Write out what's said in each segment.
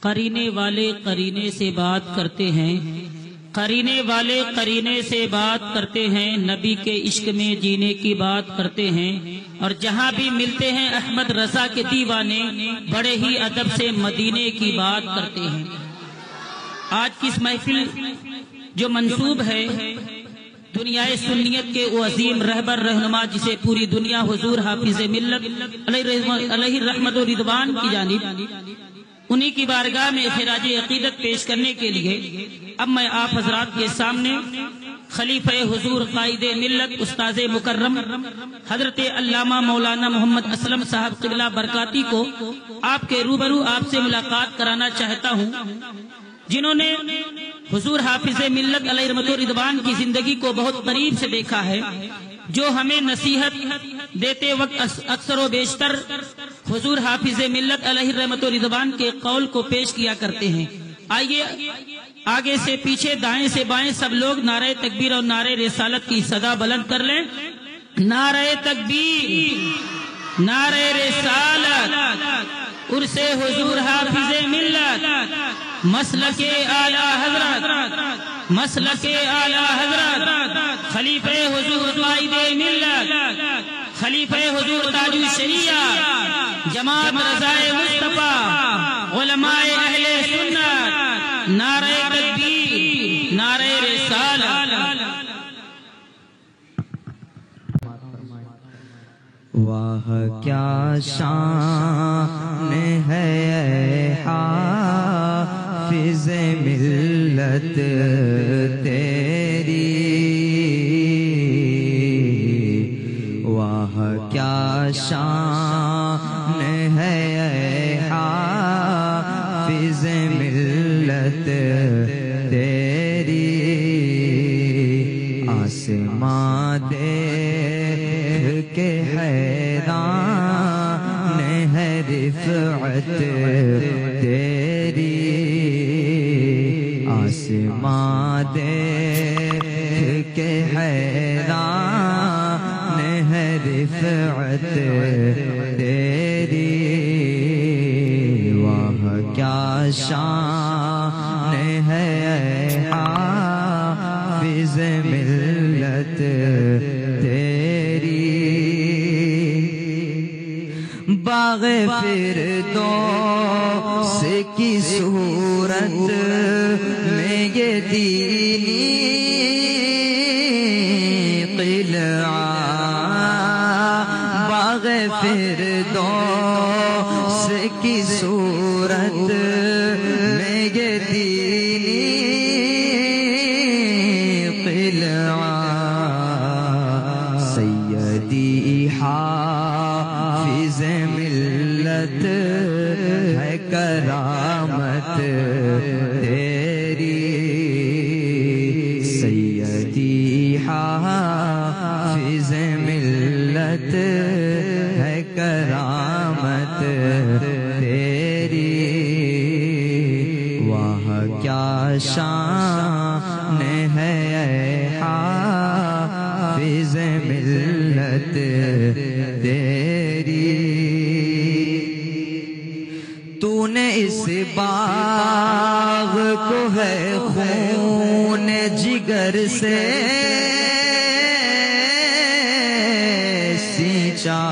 قرینے والے قرینے سے بات کرتے ہیں، قرینے والے قرینے سے بات کرتے ہیں، نبی کے عشق میں جینے کی بات کرتے ہیں، اور جہاں بھی ملتے ہیں احمد رضا کے دیوانے بڑے ہی ادب سے مدینے کی بات کرتے ہیں۔ آج کی اس محفل جو منسوب ہے دنیا سنیت کے وہ عظیم رہبر رہنما جسے پوری دنیا حضور حافظ ملت علیہ رحمت و رضوان کی جانب انہی کی بارگاہ میں خراج عقیدت پیش کرنے کے لیے اب میں آپ حضرات کے سامنے خلیفہ حضور قائد ملت استاذ مکرم حضرت علامہ مولانا محمد اسلم صاحب قبلہ برکاتی کو آپ کے روبرو آپ سے ملاقات کرانا چاہتا ہوں، جنہوں نے حضور حافظ ملت علیہ رحمت و رضوان کی زندگی کو بہت قریب سے دیکھا ہے، جو ہمیں نصیحت دیتے وقت اکثر و بیشتر حضور حافظ ملت علیہ رحمت و رضوان کے قول کو پیش کیا کرتے ہیں۔ آئیے آگے سے پیچھے دائیں سے بائیں سب لوگ نعرہ تکبیر اور نعرہ رسالت کی صدا بلند کر لیں۔ نعرہ تکبیر، نعرہ رسالت، عرس حضور حافظ ملت، مسلک اعلی حضرت، مسلک اعلی حضرت، خلیفہ حضور قائد ملت، خلیفہ حضور تاج الشریعہ، جماعت رضائے مصطفیٰ، علماء اہل سنت، نعرہ تکبیر، نعرہ رسالت۔ واہ کیا شان ہے اے حافظ ملت تیری، واہ کیا شان ہے اے حافظ ملت تیری، آسمان دیکھ کے حیران ہے رفعت تیری، آسمان دیکھ کے حیران ہے رفعت تیری، واہ کیا شان ہے اے حافظ ملت تیری، باغ فردوس کی صورت میں یہ دینی قلعہ، باغ فردوس کی صورت میں یہ دینی قلعہ، سیدی حافظ ملت ہے کرامت تیری، سیدی حافظ ملت ہے کرامت تیری، واہ کیا شان ہے اے حافظ ملت تیری، تو نے اس باغ کو ہے خون جگر سے سینچا،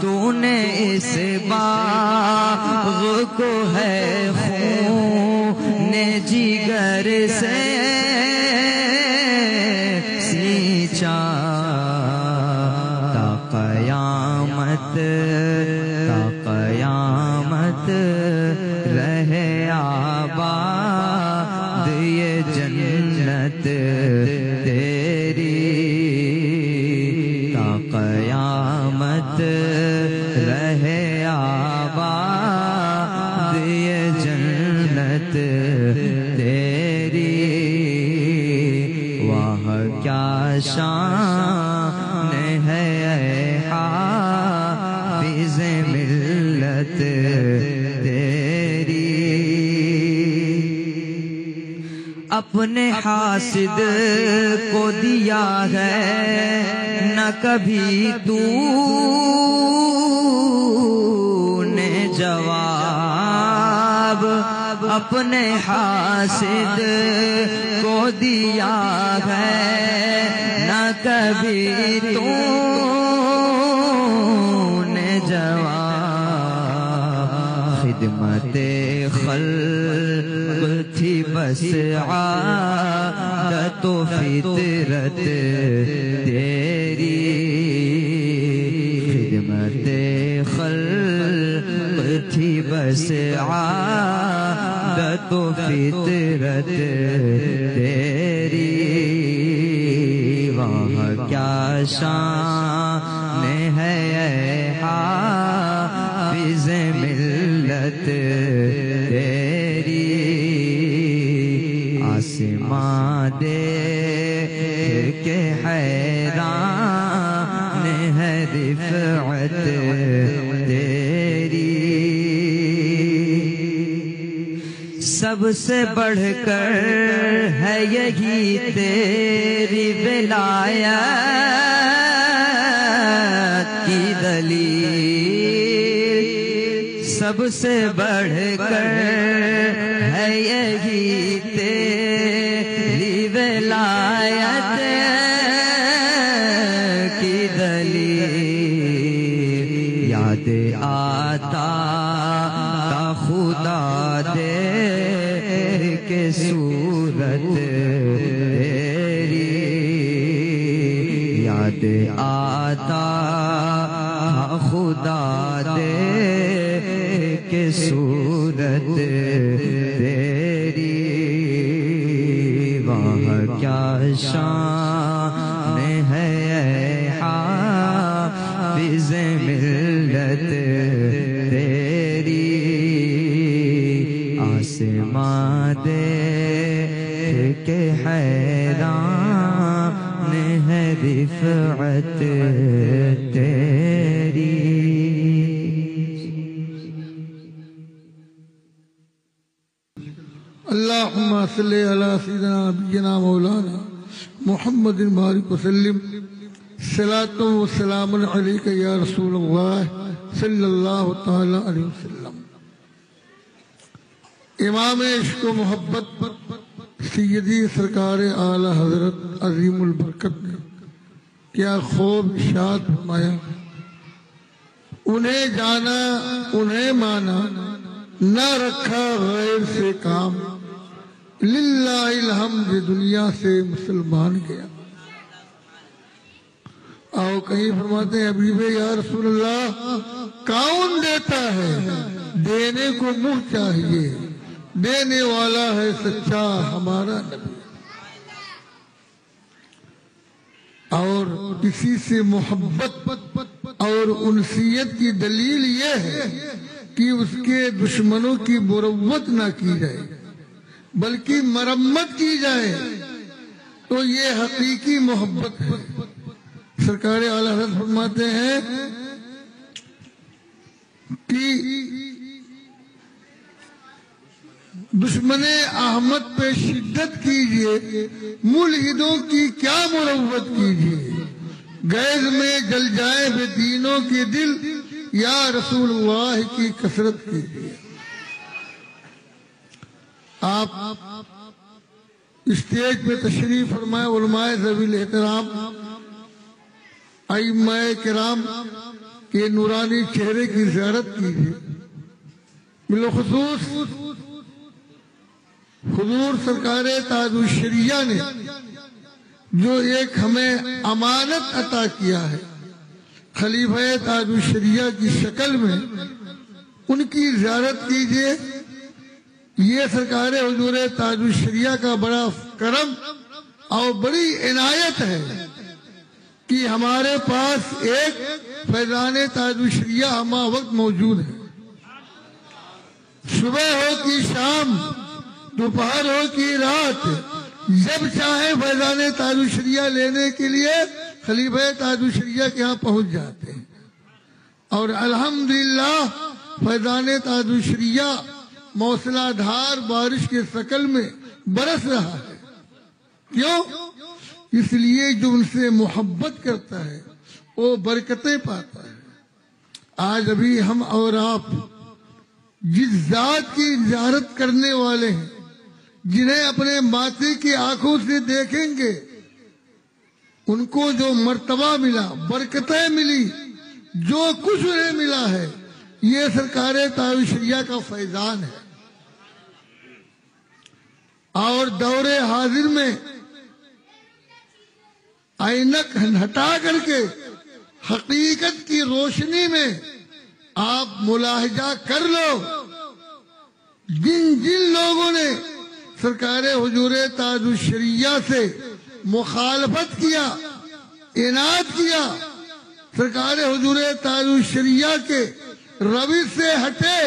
تو نے اس باغ کو ہے خون جگر سے سینچا، تا قیامت رہے آباد یہ جنت تیری، تا قیامت رہے آباد یہ جنت تیری، واہ کیا شان ہے اے حافظ ملت تیری، اپنے حاسد کو دیا ہے نہ کبھی تو نے جواب، جواب اپنے حاسد کو دیا ہے، نہ کبھی تو نے جواب خدمت خلق تھی بس عادت و فطرت تیری، خدمت خلق تھی بس عادت و فطرت تیری، وہاں کیا شان ہے اے حافظ ملت تیری، آسمان دیکھ کے حیران ہے رفعت تیری، سب سے بڑھ کر ہے یہی تیری ولایت کی دلیل، سب سے بڑھ کر ہے یہی تیری ولایت کی دلیل، یاد آتا تا خدا دے کے صورت تیری، یاد آتا خدا دے کے صورت تیری، وہاں کیا شان ہے اے حافظ ملت تیری، آسمان دیکھ کے حیران ہے رفعت تیری۔ اللہم صلی علی سیدنا نبینا مولانا محمد بارک وسلم، صلاۃ و سلام علیک یا رسول اللہ صلی اللہ تعالی علیہ وسلم۔ امام عشق و محبت سیدی سرکار اعلی حضرت عظیم البرکت نے کیا خوب ارشاد فرمایا، انہیں جانا انہیں مانا، نہ رکھا غیر سے کام، للہ الحمد دنیا سے مسلمان گیا۔ آؤ کہیں فرماتے ہیں حبیب یا رسول اللہ کون دیتا ہے، دینے کو منہ چاہیے، دینے والا ہے سچا ہمارا نبی۔ اور کسی سے محبت اور انسیت کی دلیل یہ ہے کہ اس کے دشمنوں کی مروت نہ کی جائے بلکہ مرمت کی جائے، تو یہ حقیقی محبت ہے۔ سرکار اعلیٰ حضرت فرماتے ہیں کہ دشمن احمد پہ شدت کیجئے، ملحدوں کی کیا مروت کیجئے، گیز میں جل جائے بے دینوں کے دل، یا رسول اللہ کی کثرت کیجئے۔ آپ اسٹیج پہ تشریف فرمائے، علماء ذوی الاحترام، ائمہ کرام کے نورانی چہرے کی زیارت کیجئے۔ بالخصوص حضور سرکار تاج الشریعہ نے جو ایک ہمیں امانت عطا کیا ہے، خلیفہ تاج الشریعہ کی شکل میں ان کی زیارت کیجئے۔ یہ سرکار حضور تاج الشریعہ کا بڑا کرم اور بڑی عنایت ہے کہ ہمارے پاس ایک فیضان تاج الشریعہ ہمہ وقت موجود ہے۔ صبح ہو کی شام، دوپہر ہو کی رات، جب چاہے فیضان تاج الشریعہ لینے کے لیے خلیفہ تاج الشریعہ کے ہاں پہنچ جاتے ہیں، اور الحمدللہ فیضان تاج الشریعہ موسلا دھار بارش کے شکل میں برس رہا ہے۔ کیوں؟ اس لیے جو ان سے محبت کرتا ہے وہ برکتیں پاتا ہے۔ آج ابھی ہم اور آپ جس ذات کی زیارت کرنے والے ہیں، جنہیں اپنے ماتے کی آنکھوں سے دیکھیں گے، ان کو جو مرتبہ ملا، برکتیں ملی، جو کچھ انہیں ملا ہے، یہ سرکار تاج الشریعہ کا فیضان ہے۔ اور دور حاضر میں اینک ہٹا کر کے حقیقت کی روشنی میں آپ ملاحظہ کر لو، جن لوگوں نے سرکار حضور تاج الشریعہ سے مخالفت کیا، اناد کیا، سرکار حضور تاج الشریعہ کے روش سے ہٹے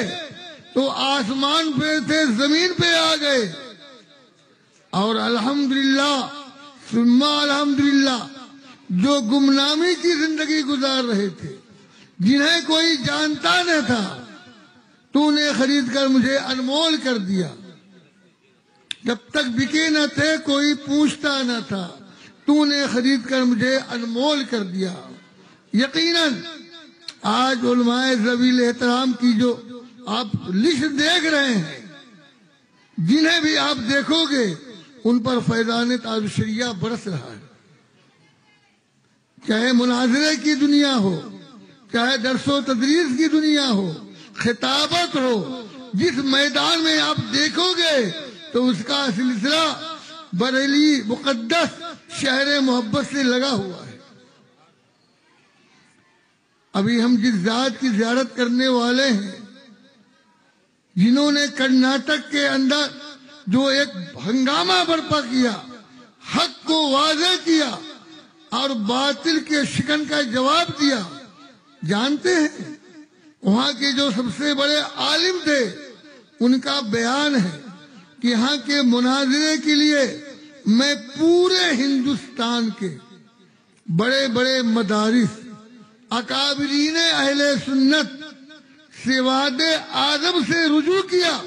تو آسمان پہ سے زمین پہ آ گئے، اور الحمدللہ ثم الحمدللہ جو گمنامی کی زندگی گزار رہے تھے، جنہیں کوئی جانتا نہ تھا، تو نے خرید کر مجھے انمول کر دیا۔ جب تک بکے نہ تھے کوئی پوچھتا نہ تھا، تو نے خرید کر مجھے انمول کر دیا۔ یقیناً آج علماء ذویل احترام کی جو آپ لسٹ دیکھ رہے ہیں، جنہیں بھی آپ دیکھو گے ان پر فیضان تاج الشریعہ برس رہا ہے، چاہے مناظرے کی دنیا ہو، چاہے درس و تدریس کی دنیا ہو، خطابت ہو، جس میدان میں آپ دیکھو گے تو اس کا سلسلہ بریلی مقدس شہر محبت سے لگا ہوا ہے۔ ابھی ہم جس ذات کی زیارت کرنے والے ہیں، جنہوں نے کرناٹک کے اندر جو ایک ہنگامہ برپا کیا، حق کو واضح کیا اور باطل کے شکن کا جواب دیا، جانتے ہیں وہاں کے جو سب سے بڑے عالم تھے، ان کا بیان ہے کہ یہاں کے مناظرے کے لیے میں پورے ہندوستان کے بڑے بڑے مدارس، اکابرین اہل سنت، سواد اعظم سے رجوع کیا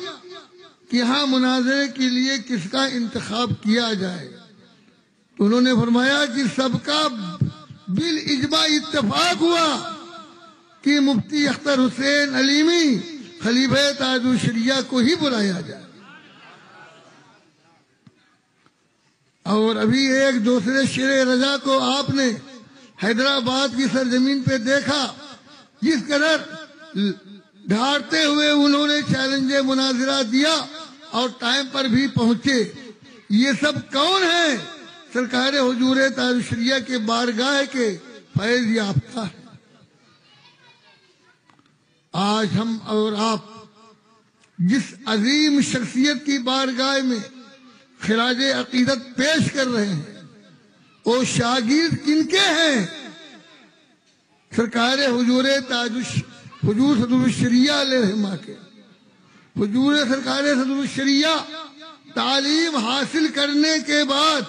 کہ یہاں مناظرے کے لیے کس کا انتخاب کیا جائے، تو انہوں نے فرمایا کہ سب کا بالاجماع اتفاق ہوا کہ مفتی اختر حسین علیمی خلیفہ تاج الشریعہ کو ہی بلایا جائے۔ اور ابھی ایک دوسرے شیر رضا کو آپ نے حیدرآباد کی سرزمین پہ دیکھا، جس قدر ڈھارتے ہوئے انہوں نے چیلنج مناظرہ دیا اور ٹائم پر بھی پہنچے۔ یہ سب کون ہیں؟ سرکار حضور تاج الشریعہ کے بارگاہ کے فیض یافتہ ہیں۔ آج ہم اور آپ جس عظیم شخصیت کی بارگاہ میں خراج عقیدت پیش کر رہے ہیں، وہ شاگرد کن کے ہیں؟ سرکار حضور حضور صدر الشریعہ علیہ رحمہ کے۔ حضور سرکار صدر الشریعہ تعلیم حاصل کرنے کے بعد،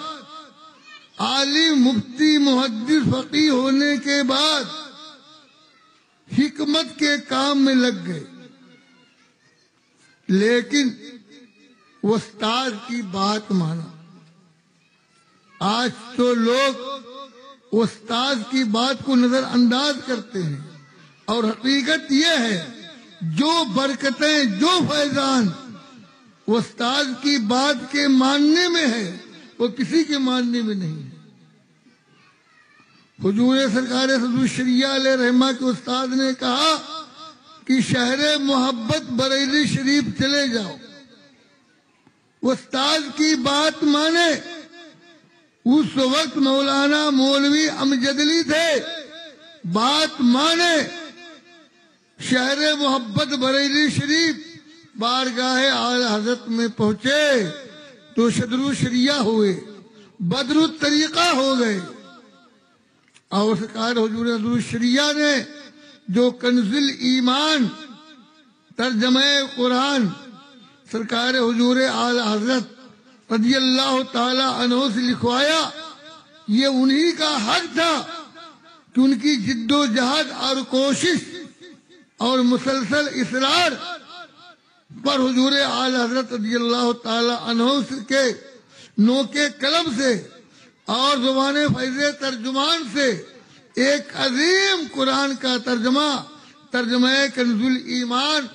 عالم مفتی محدث فقیہ ہونے کے بعد حکمت کے کام میں لگ گئے، لیکن استاد کی بات مانا۔ آج تو لوگ استاد کی بات کو نظر انداز کرتے ہیں، اور حقیقت یہ ہے جو برکتیں، جو فیضان استاد کی بات کے ماننے میں ہے، وہ کسی کے ماننے میں نہیں ہے۔ حضور سرکار صدر الشریعہ علیہ رحمہ کے استاد نے کہا کہ شہر محبت بریلی شریف چلے جاؤ، استاد کی بات مانے۔ اس وقت مولانا مولوی امجد علی تھے، بات مانے، شہر محبت بریلی شریف بارگاہ اعلی حضرت میں پہنچے تو صدر الشریعہ ہوئے، بدر الطریقہ ہو گئے۔ اور سرکار حضور صدر الشریعہ نے جو کنز ایمان ترجمہ قرآن سرکار حضور اعلی حضرت رضی اللہ تعالی عنہ سے لکھوایا، یہ انہی کا حق تھا کہ ان کی جد و جہد اور کوشش اور مسلسل اصرار پر حضور اعلی حضرت رضی اللہ تعالی عنہ کے نوکے قلم سے اور زبان فیض ترجمان سے ایک عظیم قرآن کا ترجمہ کنز ایمان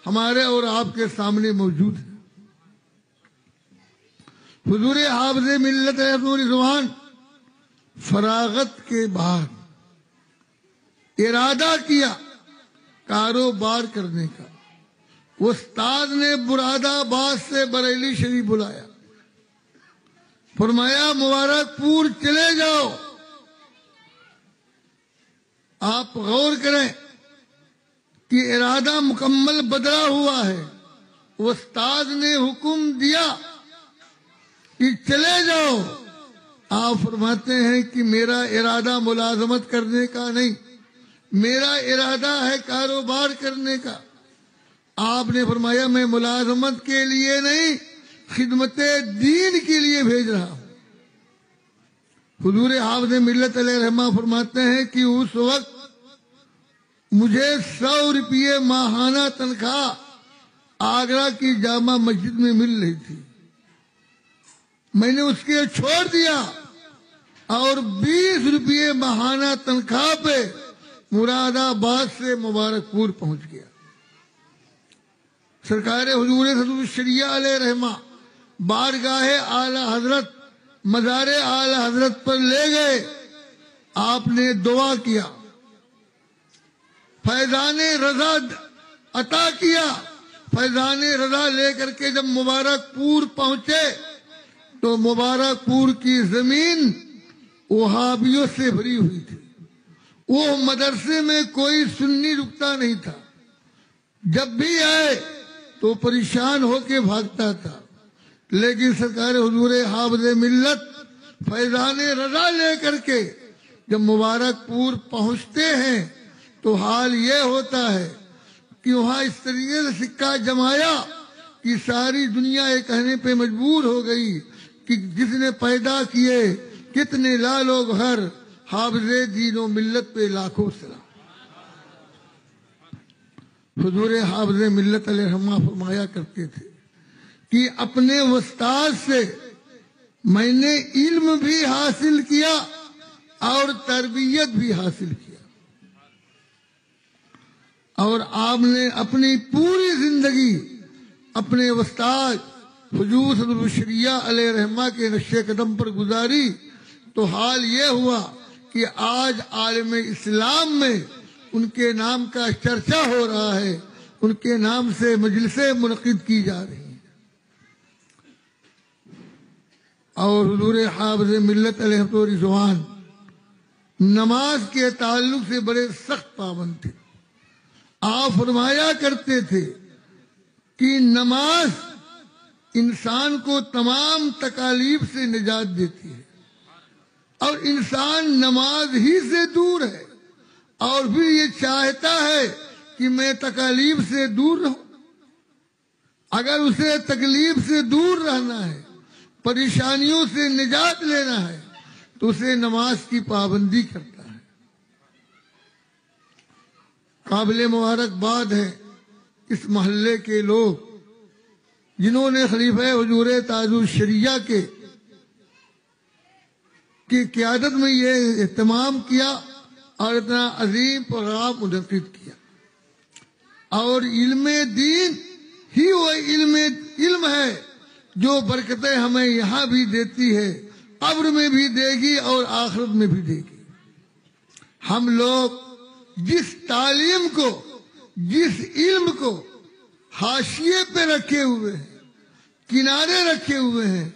ہمارے اور آپ کے سامنے موجود ہے۔ حضور حافظ ملت رضوان فراغت کے بعد ارادہ کیا کاروبار کرنے کا۔ استاد نے مراد آباد سے بریلی شریف بلایا، فرمایا مبارک پور چلے جاؤ۔ آپ غور کریں کہ ارادہ مکمل بدلا ہوا ہے۔ استاد نے حکم دیا کہ چلے جاؤ، آپ فرماتے ہیں کہ میرا ارادہ ملازمت کرنے کا نہیں، میرا ارادہ ہے کاروبار کرنے کا۔ آپ نے فرمایا میں ملازمت کے لیے نہیں، خدمت دین کے لیے بھیج رہا ہوں۔ حضور حافظ ملت علیہ رحمہ فرماتے ہیں کہ اس وقت مجھے 100 روپئے ماہانہ تنخواہ آگرہ کی جامع مسجد میں مل رہی تھی، میں نے اس کے چھوڑ دیا اور 20 روپئے ماہانہ تنخواہ پہ مراد آباد سے مبارک پور پہنچ گیا۔ سرکار حضور صدر الشریعہ علیہ رحمہ بارگاہ اعلی حضرت مزار اعلی حضرت پر لے گئے، آپ نے دعا کیا، فیضان رضا عطا کیا۔ فیضان رضا لے کر کے جب مبارک پور پہنچے تو مبارک پور کی زمین وہابیوں سے بھری ہوئی تھی۔ وہ مدرسے میں کوئی سنی رکتا نہیں تھا، جب بھی آئے تو پریشان ہو کے بھاگتا تھا۔ لیکن سرکار حضور حافظ ملت فیضان رضا لے کر کے جب مبارک پور پہنچتے ہیں تو حال یہ ہوتا ہے کہ وہاں اس طریقے سے سکہ جمایا کہ ساری دنیا یہ کہنے پہ مجبور ہو گئی کہ جس نے پیدا کیے کتنے لالو گھر، حافظ دین و ملت پہ لاکھوں سلام۔ حضور حافظ ملت علیہ رحمہ فرمایا کرتے تھے کہ اپنے استاد سے میں نے علم بھی حاصل کیا اور تربیت بھی حاصل کیا، اور آپ نے اپنی پوری زندگی اپنے استاد حضور صدر الشریعہ علیہ رحمہ کے نقش قدم پر گزاری۔ تو حال یہ ہوا کہ آج عالم اسلام میں ان کے نام کا چرچا ہو رہا ہے، ان کے نام سے مجلسیں منعقد کی جا رہی ہیں۔ اور حضور حافظ ملت علیہ رضوان نماز کے تعلق سے بڑے سخت پابند تھے۔ آپ فرمایا کرتے تھے کہ نماز انسان کو تمام تکالیف سے نجات دیتی ہے، اور انسان نماز ہی سے دور ہے اور پھر یہ چاہتا ہے کہ میں تکالیف سے دور رہوں۔ اگر اسے تکلیف سے دور رہنا ہے، پریشانیوں سے نجات لینا ہے، تو اسے نماز کی پابندی کرتا ہے۔ قابل مبارکباد ہے اس محلے کے لوگ جنہوں نے خلیفہ حضور تاج الشریعہ کی قیادت میں یہ اہتمام کیا اور اتنا عظیم پروگرام منعقد کیا۔ اور علم دین ہی وہ علم ہے جو برکتیں ہمیں یہاں بھی دیتی ہے، قبر میں بھی دے گی اور آخرت میں بھی دے گی۔ ہم لوگ جس تعلیم کو، جس علم کو حاشیے پہ رکھے ہوئے ہیں، کنارے رکھے ہوئے ہیں،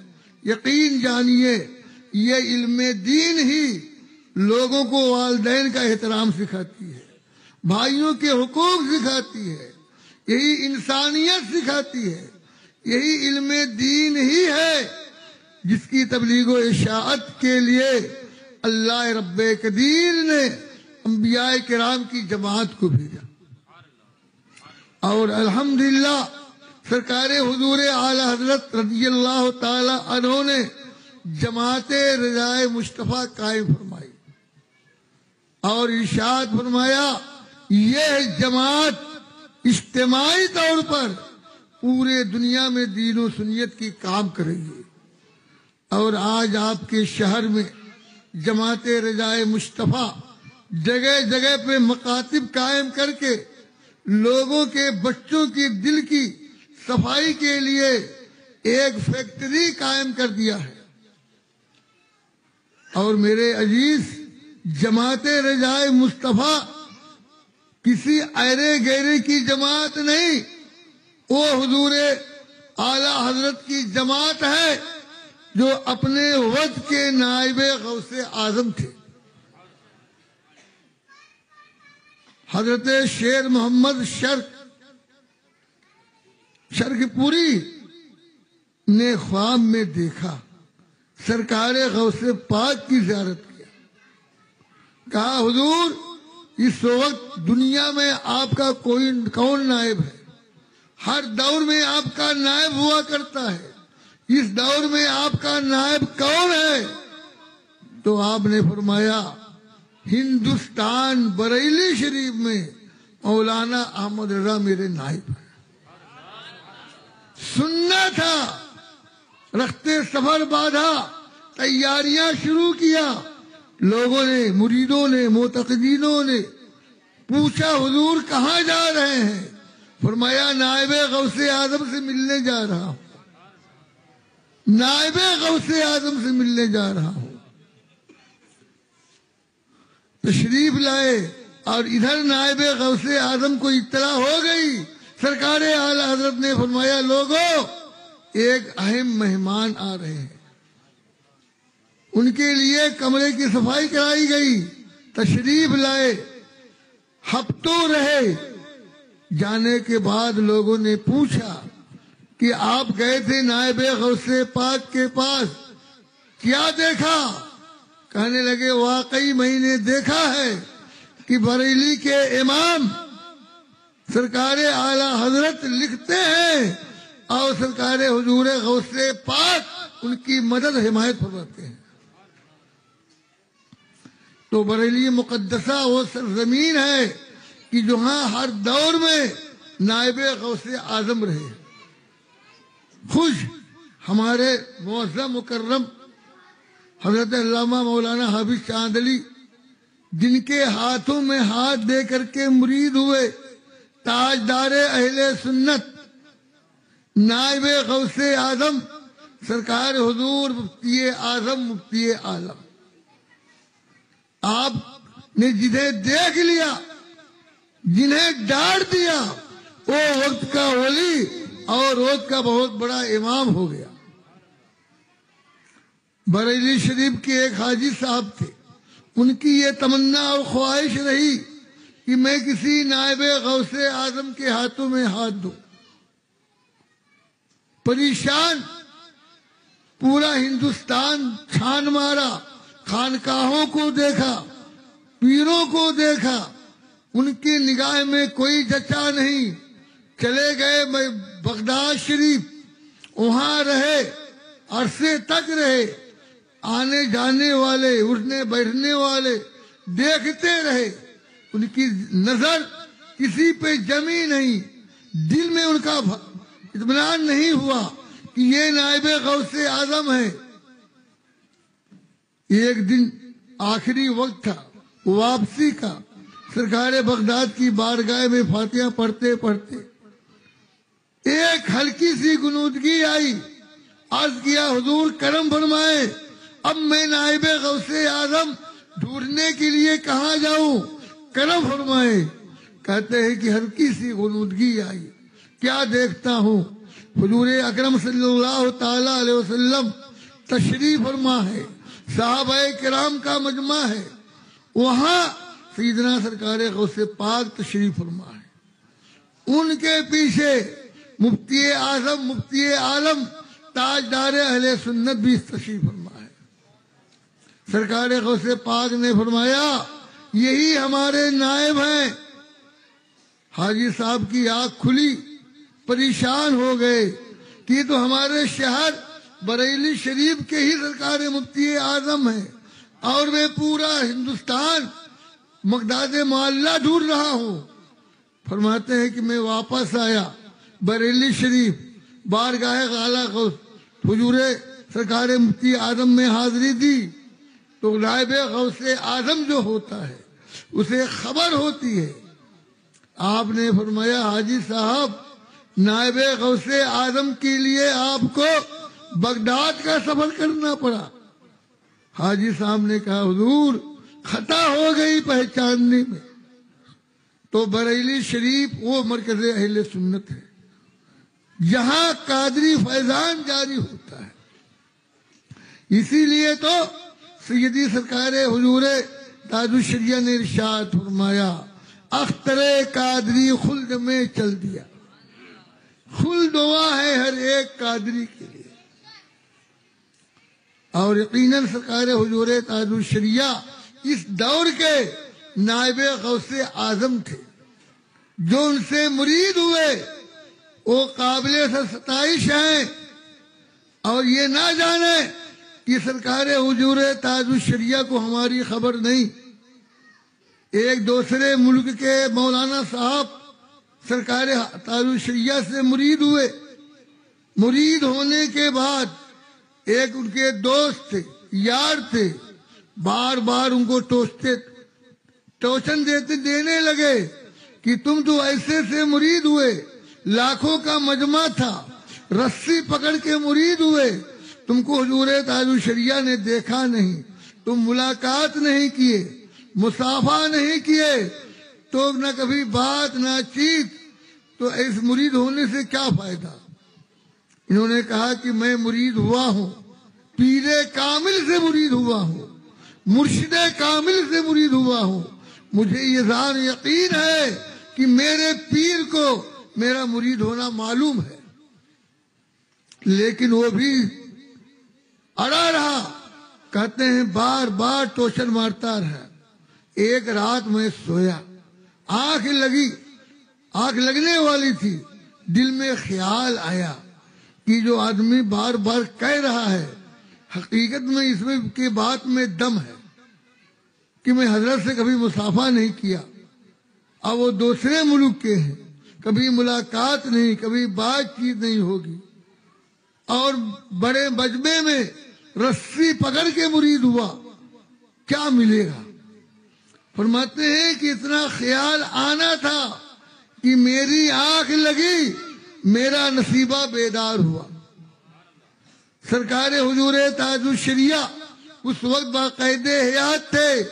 یقین جانیے یہ علم دین ہی لوگوں کو والدین کا احترام سکھاتی ہے، بھائیوں کے حقوق سکھاتی ہے، یہی انسانیت سکھاتی ہے۔ یہی علم دین ہی ہے جس کی تبلیغ و اشاعت کے لیے اللہ رب قدیر نے انبیاء کرام کی جماعت کو بھیجا، اور الحمدللہ سرکار حضور اعلی حضرت رضی اللہ تعالی عنہ نے جماعت رضائے مصطفیٰ قائم فرمائی اور ارشاد فرمایا یہ جماعت اجتماعی طور پر پورے دنیا میں دین و سنیت کی کام کرے گی۔ اور آج آپ کے شہر میں جماعت رضائے مصطفیٰ جگہ جگہ پہ مکاتب قائم کر کے لوگوں کے بچوں کی دل کی صفائی کے لیے ایک فیکٹری قائم کر دیا ہے. اور میرے عزیز، جماعت رضائے مصطفیٰ کسی ایرے گیرے کی جماعت نہیں، وہ حضور اعلی حضرت کی جماعت ہے جو اپنے وقت کے نائب غوث اعظم تھے. حضرت شیر محمد شرک پوری نے خواب میں دیکھا، سرکار غوث پاک کی زیارت کیا. کہا حضور اس وقت دنیا میں آپ کا کون نائب ہے؟ ہر دور میں آپ کا نائب ہوا کرتا ہے، اس دور میں آپ کا نائب کون ہے؟ تو آپ نے فرمایا ہندوستان بریلی شریف میں مولانا احمد رضا میرے نائب ہیں. سننا تھا، رختے سفر باندھا، تیاریاں شروع کیا. لوگوں نے، مریدوں نے، معتقدینوں نے پوچھا حضور کہاں جا رہے ہیں؟ فرمایا نائب غوث اعظم سے ملنے جا رہا ہوں، نائب غوث اعظم سے ملنے جا رہا ہوں. تشریف لائے اور ادھر نائب غوث اعظم کو اطلاع ہو گئی. سرکار اعلی حضرت نے فرمایا لوگوں ایک اہم مہمان آ رہے ہیں. ان کے لیے کمرے کی صفائی کرائی گئی. تشریف لائے، ہفتوں رہے. جانے کے بعد لوگوں نے پوچھا کہ آپ گئے تھے نائب غوث پاک کے پاس، کیا دیکھا؟ کہنے لگے واقعی میں نے دیکھا ہے کہ بریلی کے امام سرکار اعلی حضرت لکھتے ہیں اور سرکار حضور غوث پاک ان کی مدد حمایت فرماتے ہیں. تو بریلی مقدسہ وہ سرزمین ہے کہ جہاں ہر دور میں نائب غوث اعظم رہے. خوش ہمارے معظم مکرم حضرت علامہ مولانا حافظ چاند علی، جن کے ہاتھوں میں ہاتھ دے کر کے مرید ہوئے تاجدار اہل سنت نائب غوث اعظم سرکار حضور مفتی اعظم مفتی عالم. آپ نے جنہیں دیکھ لیا، جنہیں ڈانٹ دیا، وہ وقت کا ولی اور وقت کا بہت بڑا امام ہو گیا. بریلی شریف کے ایک حاجی صاحب تھے، ان کی یہ تمنا اور خواہش رہی کہ میں کسی نائب غوث اعظم کے ہاتھوں میں ہاتھ دوں. پریشان پورا ہندوستان چھان مارا، خانقاہوں کو دیکھا، پیروں کو دیکھا، ان کی نگاہ میں کوئی جچا نہیں. چلے گئے بغداد شریف، وہاں رہے، عرصے تک رہے. آنے جانے والے، اٹھنے بیٹھنے والے دیکھتے رہے. ان کی نظر کسی پہ جمی نہیں. دل میں ان کا اطمینان نہیں ہوا کہ یہ نائب غوث اعظم ہے. ایک دن آخری وقت تھا واپسی کا. سرکار بغداد کی بارگاہ میں فاتحہ پڑھتے پڑھتے ایک ہلکی سی غنودگی آئی. عرض کیا حضور کرم فرمائے، اب میں نائب غوث اعظم ڈھونڈنے کے لیے کہاں جاؤں؟ کرم فرمائے. کہتے ہیں کہ ہلکی سی غنودگی آئی. کیا دیکھتا ہوں؟ حضور اکرم صلی اللہ تعالی علیہ وسلم تشریف فرما ہے، صحابہ کرام کا مجمع ہے، وہاں سیدنا سرکار غوث پاک تشریف فرما ہے. ان کے پیچھے مفتی اعظم مفتی عالم تاجدار اہل سنت بھی تشریف فرما ہے. سرکار غوث پاک نے فرمایا یہی ہمارے نائب ہیں. حاجی صاحب کی آنکھ کھلی، پریشان ہو گئے کہ یہ تو ہمارے شہر بریلی شریف کے ہی سرکار مفتی اعظم ہیں اور میں پورا ہندوستان مقداد معلّہ ڈھونڈ رہا ہوں. فرماتے ہیں کہ میں واپس آیا بریلی شریف، بارگاہ اعلیٰ غوث حضور سرکار مفتی اعظم میں حاضری دی تو نائب غوث اعظم جو ہوتا ہے اسے خبر ہوتی ہے. آپ نے فرمایا حاجی صاحب نائب غوث اعظم کے لیے آپ کو بغداد کا سفر کرنا پڑا۔ حاجی صاحب نے کہا حضور خطا ہو گئی پہچاننے میں، تو بریلی شریف وہ مرکز اہل سنت ہے جہاں قادری فیضان جاری ہوتا ہے۔ اسی لیے تو سیدی سرکار حضور تاج الشریعہ نے ارشاد فرمایا اختر قادری خلد میں چل دیا، خلد دعا ہے ہر ایک قادری کے لیے۔ اور یقیناً سرکار حضور تاج الشریعہ اس دور کے نائب غوث اعظم تھے، جو ان سے مرید ہوئے وہ قابل ستائش ہیں، اور یہ نہ جانے کہ سرکار حضور تاج الشریعہ کو ہماری خبر نہیں۔ ایک دوسرے ملک کے مولانا صاحب سرکار تاج الشریعہ سے مرید ہوئے، مرید ہونے کے بعد ایک ان کے دوست تھے، یار تھے، بار بار ان کو ٹوچن دینے لگے کہ تم تو ایسے سے مرید ہوئے، لاکھوں کا مجمع تھا، رسی پکڑ کے مرید ہوئے، تم کو حضور تاج الشریعہ نے دیکھا نہیں، تم ملاقات نہیں کیے، مصافحہ نہیں کیے، تو نہ کبھی بات نہ چیت، تو اس مرید ہونے سے کیا فائدہ؟ انہوں نے کہا کہ میں مرید ہوا ہوں، پیر کامل سے مرید ہوا ہوں، مرشد کامل سے مرید ہوا ہوں، مجھے یہ ذات یقین ہے کہ میرے پیر کو میرا مرید ہونا معلوم ہے۔ لیکن وہ بھی اڑا رہا، کہتے ہیں بار بار ٹوچن مارتا رہا۔ ایک رات میں سویا، آنکھ لگنے والی تھی، دل میں خیال آیا کہ جو آدمی بار بار کہہ رہا ہے حقیقت میں اس میں کی بات میں دم ہے کہ میں حضرت سے کبھی مصافحہ نہیں کیا، اب وہ دوسرے ملک کے ہیں، کبھی ملاقات نہیں، کبھی بات چیت نہیں ہوگی، اور بڑے مجمع میں رسی پکڑ کے مرید ہوا، کیا ملے گا؟ فرماتے ہیں کہ اتنا خیال آنا تھا کہ میری آنکھ لگی، میرا نصیبہ بیدار ہوا۔ سرکار حضور تاج الشریعہ اس وقت باقاعدہ حیات تھے،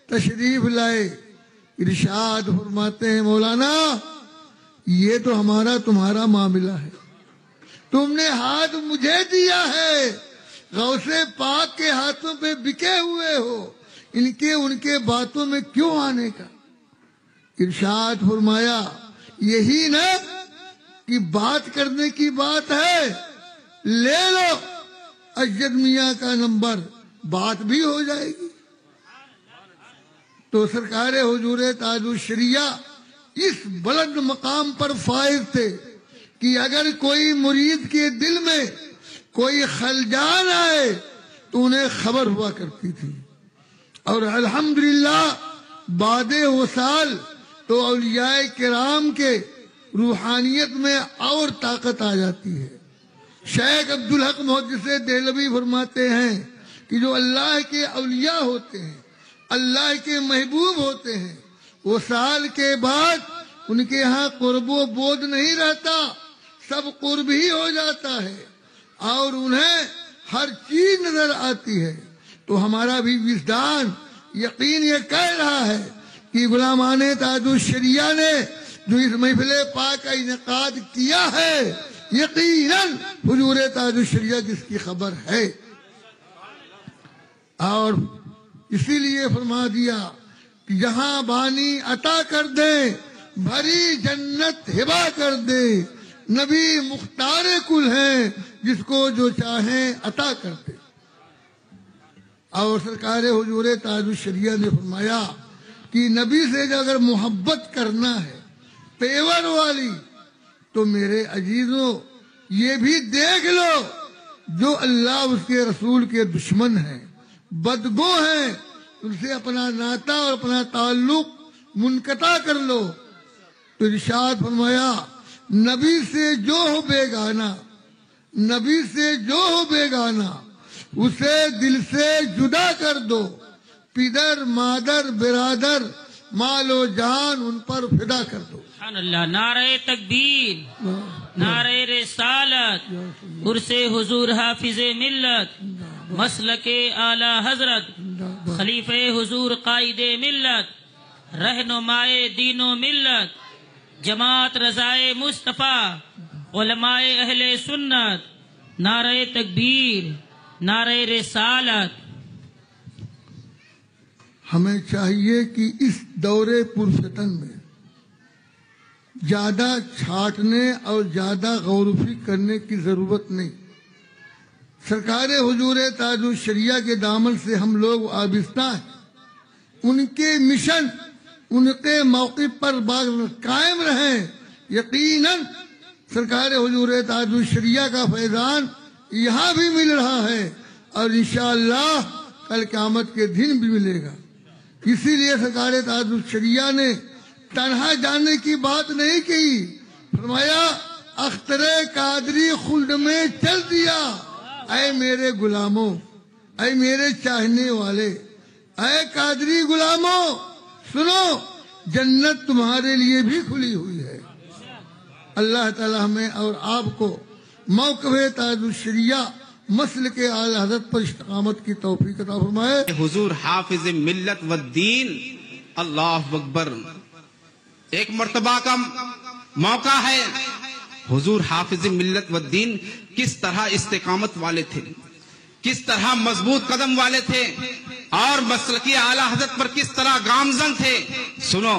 تشریف لائے، ارشاد فرماتے ہیں مولانا یہ تو ہمارا تمہارا معاملہ ہے، تم نے ہاتھ مجھے دیا ہے، غوث پاک کے ہاتھوں پہ بکے ہوئے ہو، ان کے باتوں میں کیوں آنے کا؟ ارشاد فرمایا یہی نا کہ بات کرنے کی بات ہے، لے لو اجد میاں کا نمبر، بات بھی ہو جائے گی۔ تو سرکار حضور تاج الشریعہ اس بلند مقام پر فائز تھے کہ اگر کوئی مرید کے دل میں کوئی خلجان آئے تو انہیں خبر ہوا کرتی تھی، اور الحمدللہ بعد وصال تو اولیاء کرام کے روحانیت میں اور طاقت آ جاتی ہے۔ شیخ عبدالحق محدث دہلوی فرماتے ہیں کہ جو اللہ کے اولیاء ہوتے ہیں، اللہ کے محبوب ہوتے ہیں، وصال کے بعد ان کے ہاں قرب و بود نہیں رہتا، سب قرب ہی ہو جاتا ہے، اور انہیں ہر چیز نظر آتی ہے۔ تو ہمارا بھی وجدان یقین یہ کہہ رہا ہے کہ غلامان تاج الشریعہ نے جو اس محفل پاک کا انعقاد کیا ہے، یقیناً حضور تاج الشریعہ جس کی خبر ہے، اور اسی لیے فرما دیا کہ جہاں بانی عطا کر دے، بھری جنت ہبا کر دے، نبی مختار کل ہیں، جس کو جو چاہیں عطا کر دے۔ اور سرکار حضور تاج الشریعہ نے فرمایا کہ نبی سے اگر محبت کرنا ہے پیور والی، تو میرے عزیزوں یہ بھی دیکھ لو جو اللہ اس کے رسول کے دشمن ہیں، بدگو ہیں، ان سے اپنا ناتا اور اپنا تعلق منقطع کر لو۔ تو ارشاد فرمایا نبی سے جو ہو بیگانہ، نبی سے جو ہو بیگانہ، اسے دل سے جدا کر دو، پدر مادر برادر مال و جان ان پر فدا کر دو. سبحان اللہ. نعرہ تکبیر، نعرہ رسالت، عرس حضور حافظ ملت، مسلک اعلی حضرت، خلیفہ حضور قائد ملت، رہنمائے دین و ملت، جماعت رضائے مصطفیٰ، علماء اہل سنت. نعرہ تکبیر، نعرہ رسالت. ہمیں چاہیے کہ اس دور پرفتن میں زیادہ چھانٹنے اور زیادہ غور و فکر کرنے کی ضرورت نہیں. سرکار حضور تاج الشریعہ کے دامن سے ہم لوگ وابستہ ہیں. ان کے مشن، ان کے موقف پر قائم رہیں. یقیناً سرکار حضور تاج الشریعہ کا فیضان یہاں بھی مل رہا ہے اور انشاءاللہ کل قیامت کے دن بھی ملے گا. اسی لیے سرکار تاج الشریعہ نے تنہا جانے کی بات نہیں کی. فرمایا اختر قادری خلد میں چل دیا. اے میرے غلاموں، اے میرے چاہنے والے، اے قادری غلاموں، سنو جنت تمہارے لیے بھی کھلی ہوئی ہے. اللہ تعالی ہمیں اور آپ کو موقف تاج الشریعہ مسلک اعلی حضرت پر استقامت کی توفیق عطا فرمائے. حضور حافظ ملت والدین. اللہ اکبر. ایک مرتبہ کا موقع ہے. حضور حافظ ملت والدین کس طرح استقامت والے تھے، کس طرح مضبوط قدم والے تھے، اور مسلکی اعلی حضرت پر کس طرح گامزن تھے. سنو،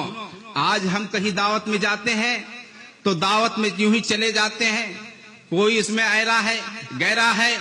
آج ہم کہیں دعوت میں جاتے ہیں تو دعوت میں یوں ہی چلے جاتے ہیں. کوئی اس میں ایرا ہے، گہرا ہے،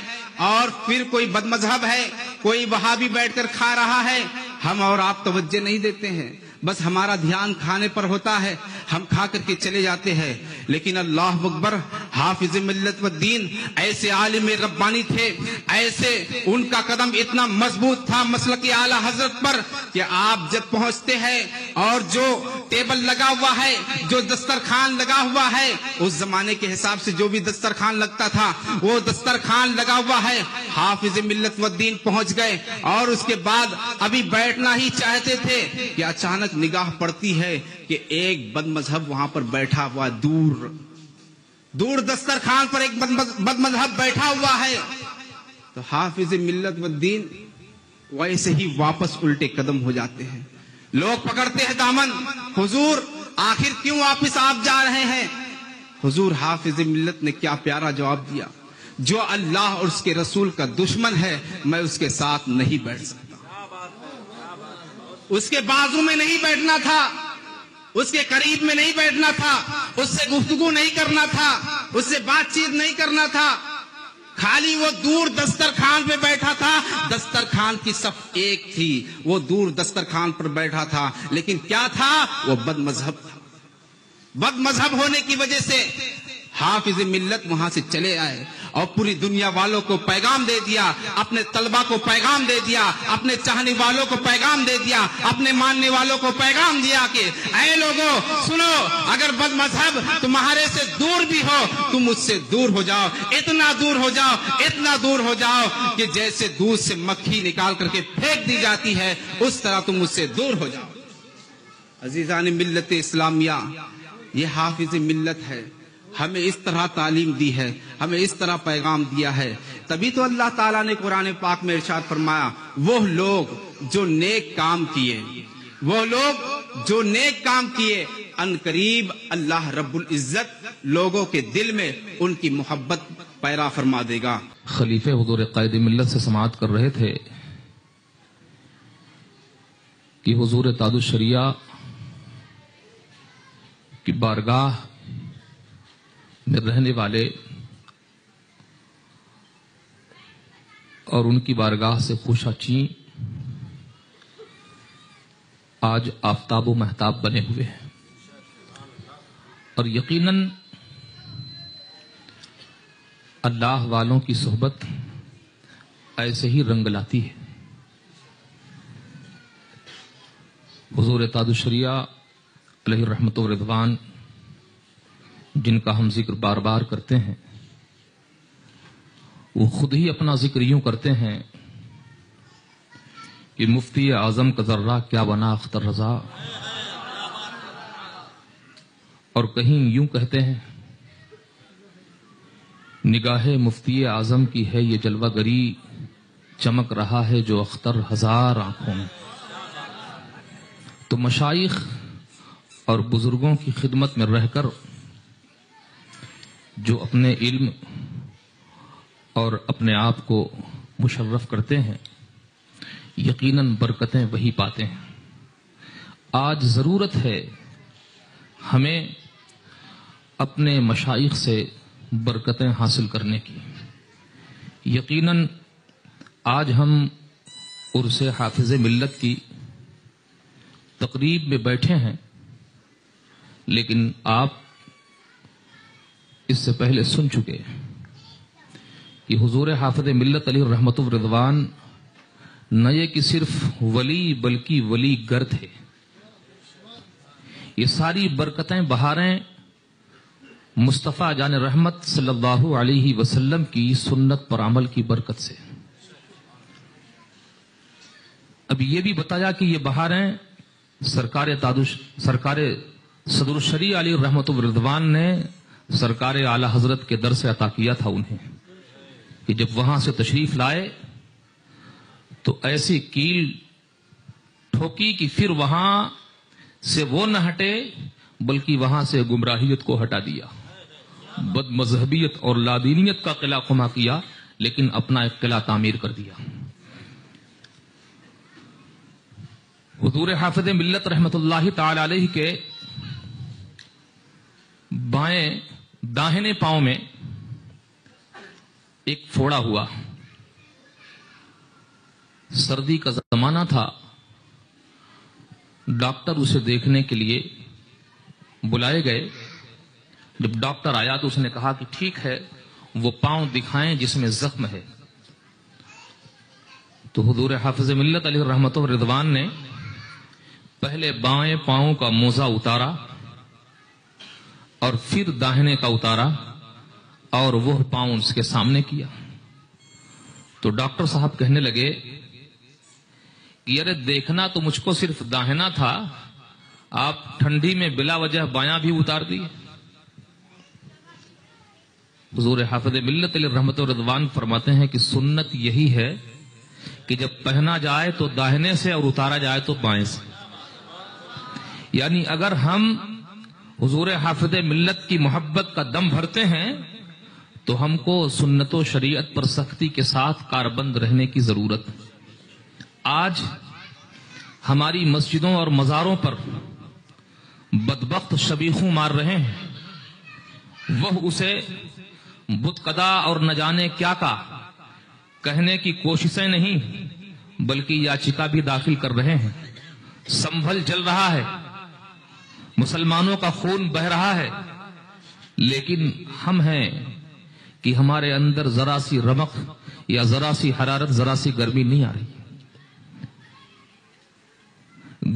اور پھر کوئی بد مذہب ہے، کوئی وہاں بھی بیٹھ کر کھا رہا ہے. ہم اور آپ توجہ نہیں دیتے ہیں، بس ہمارا دھیان کھانے پر ہوتا ہے، ہم کھا کر کے چلے جاتے ہیں. لیکن اللہ اکبر، حافظ ملت والدین ایسے عالم ربانی تھے، ایسے ان کا قدم اتنا مضبوط تھا مسلک اعلی حضرت پر کہ آپ جب پہنچتے ہیں اور جو ٹیبل لگا ہوا ہے، جو دسترخوان لگا ہوا ہے، اس زمانے کے حساب سے جو بھی دسترخوان لگتا تھا وہ دسترخوان لگا ہوا ہے. حافظ ملت والدین پہنچ گئے اور اس کے بعد ابھی بیٹھنا ہی چاہتے تھے کہ اچانک نگاہ پڑتی ہے کہ ایک بد مذہب وہاں پر بیٹھا ہوا، دور دسترخوان پر ایک بد مذہب بیٹھا ہوا ہے. تو حافظ ملت والدین ویسے ہی واپس الٹے قدم ہو جاتے ہیں. لوگ پکڑتے ہیں دامن، حضور آخر کیوں واپس آپ جا رہے ہیں؟ حضور حافظ ملت نے کیا پیارا جواب دیا، جو اللہ اور اس کے رسول کا دشمن ہے میں اس کے ساتھ نہیں بیٹھ سکتا. اس کے بازو میں نہیں بیٹھنا تھا، اس کے قریب میں نہیں بیٹھنا تھا، اس سے گفتگو نہیں کرنا تھا، اس سے بات چیت نہیں کرنا تھا. خالی وہ دور دسترخوان پہ بیٹھا تھا. دسترخوان کی صف ایک تھی، وہ دور دسترخوان پر بیٹھا تھا، لیکن کیا تھا؟ وہ بد مذہب تھا. بد مذہب ہونے کی وجہ سے حافظ ملت وہاں سے چلے آئے اور پوری دنیا والوں کو پیغام دے دیا، اپنے طلبہ کو پیغام دے دیا، اپنے چاہنے والوں کو پیغام دے دیا، اپنے ماننے والوں کو پیغام دیا کہ اے لوگوں سنو، اگر بد مذہب تمہارے سے دور بھی ہو تم اس سے دور ہو جاؤ. اتنا دور ہو جاؤ، اتنا دور ہو جاؤ کہ جیسے دودھ سے مکھی نکال کر کے پھینک دی جاتی ہے اس طرح تم اس سے دور ہو جاؤ. عزیزان ملت اسلامیہ، یہ حافظ ملت ہے، ہمیں اس طرح تعلیم دی ہے، ہمیں اس طرح پیغام دیا ہے. تبھی تو اللہ تعالیٰ نے قرآن پاک میں ارشاد فرمایا، وہ لوگ جو نیک کام کیے، وہ لوگ جو نیک کام کیے، ان قریب اللہ رب العزت لوگوں کے دل میں ان کی محبت پیدا فرما دے گا. خلیفہ حضور قائد ملت سے سماعت کر رہے تھے کہ حضور تاج الشریعہ کی بارگاہ میں رہنے والے اور ان کی بارگاہ سے خوشا چین آج آفتاب و مہتاب بنے ہوئے ہیں، اور یقیناً اللہ والوں کی صحبت ایسے ہی رنگ لاتی ہے. حضور تاج الشریعہ علیہ رحمت و رضوان جن کا ہم ذکر بار بار کرتے ہیں، وہ خود ہی اپنا ذکر یوں کرتے ہیں کہ مفتی اعظم کا ذرہ کیا بنا اختر رضا، اور کہیں یوں کہتے ہیں نگاہ مفتی اعظم کی ہے یہ جلوہ گری، چمک رہا ہے جو اختر ہزار آنکھوں میں۔ تو مشائخ اور بزرگوں کی خدمت میں رہ کر جو اپنے علم اور اپنے آپ کو مشرف کرتے ہیں یقیناً برکتیں وہی پاتے ہیں۔ آج ضرورت ہے ہمیں اپنے مشائخ سے برکتیں حاصل کرنے کی۔ یقیناً آج ہم عرس حافظ ملت کی تقریب میں بیٹھے ہیں، لیکن آپ اس سے پہلے سن چکے کہ حضور حافظ ملت علیہ رحمت الرضوان نہ یہ کہ صرف ولی بلکہ ولی گر تھے۔ یہ ساری برکتیں بہاریں مصطفیٰ جان رحمت صلی اللہ علیہ وسلم کی سنت پر عمل کی برکت سے۔ اب یہ بھی بتایا کہ یہ بہاریں سرکار صدر الشریعہ علیہ رحمت الرضوان نے سرکار اعلی حضرت کے در سے عطا کیا تھا انہیں، کہ جب وہاں سے تشریف لائے تو ایسی کیل ٹھوکی کہ پھر وہاں سے وہ نہ ہٹے بلکہ وہاں سے گمراہیت کو ہٹا دیا، بد مذہبیت اور لادینیت کا قلعہ خما کیا، لیکن اپنا ایک قلعہ تعمیر کر دیا۔ حضور حافظ ملت رحمت اللہ تعالی علیہ کے بائیں داہنے پاؤں میں ایک پھوڑا ہوا، سردی کا زمانہ تھا، ڈاکٹر اسے دیکھنے کے لیے بلائے گئے۔ جب ڈاکٹر آیا تو اس نے کہا کہ ٹھیک ہے وہ پاؤں دکھائیں جس میں زخم ہے۔ تو حضور حافظ ملت علیہ رحمت الرضوان نے پہلے بائیں پاؤں کا موزہ اتارا اور پھر داہنے کا اتارا اور وہ پاؤں اس کے سامنے کیا۔ تو ڈاکٹر صاحب کہنے لگے کہ ارے دیکھنا تو مجھ کو صرف داہنا تھا، آپ ٹھنڈی میں بلا وجہ بایاں بھی اتار دیے۔ حضور حافظ ملت علیہ رحمت الرضوان فرماتے ہیں کہ سنت یہی ہے کہ جب پہنا جائے تو داہنے سے اور اتارا جائے تو بائیں سے۔ یعنی اگر ہم حضور حافظ ملت کی محبت کا دم بھرتے ہیں تو ہم کو سنت و شریعت پر سختی کے ساتھ کاربند رہنے کی ضرورت ہے۔ آج ہماری مسجدوں اور مزاروں پر بدبخت شبیخوں مار رہے ہیں، وہ اسے بت قدا اور نہ جانے کیا کا کہنے کی کوششیں نہیں بلکہ یاچکا بھی داخل کر رہے ہیں۔ سنبھل جل رہا ہے، مسلمانوں کا خون بہ رہا ہے، لیکن ہم ہیں کہ ہمارے اندر ذرا سی رمق یا ذرا سی حرارت، ذرا سی گرمی نہیں آ رہی۔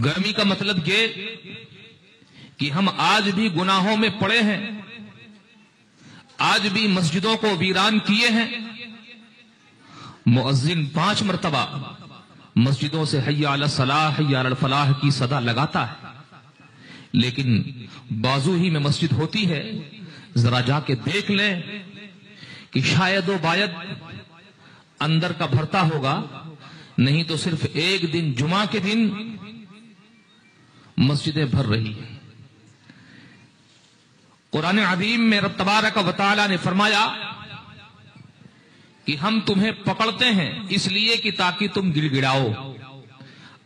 گرمی کا مطلب یہ کہ ہم آج بھی گناہوں میں پڑے ہیں، آج بھی مسجدوں کو ویران کیے ہیں۔ مؤذن 5 مرتبہ مسجدوں سے حی علی الصلاح حی علی الفلاح کی صدا لگاتا ہے، لیکن بازو ہی میں مسجد ہوتی ہے۔ ذرا جا کے دیکھ لیں کہ شاید و باید اندر کا بھرتا ہوگا، نہیں تو صرف ایک دن جمعہ کے دن مسجدیں بھر رہی ہیں۔ قرآن عظیم میں رب تبارک و تعالی نے فرمایا کہ ہم تمہیں پکڑتے ہیں اس لیے کہ تاکہ تم گڑ گڑاؤ،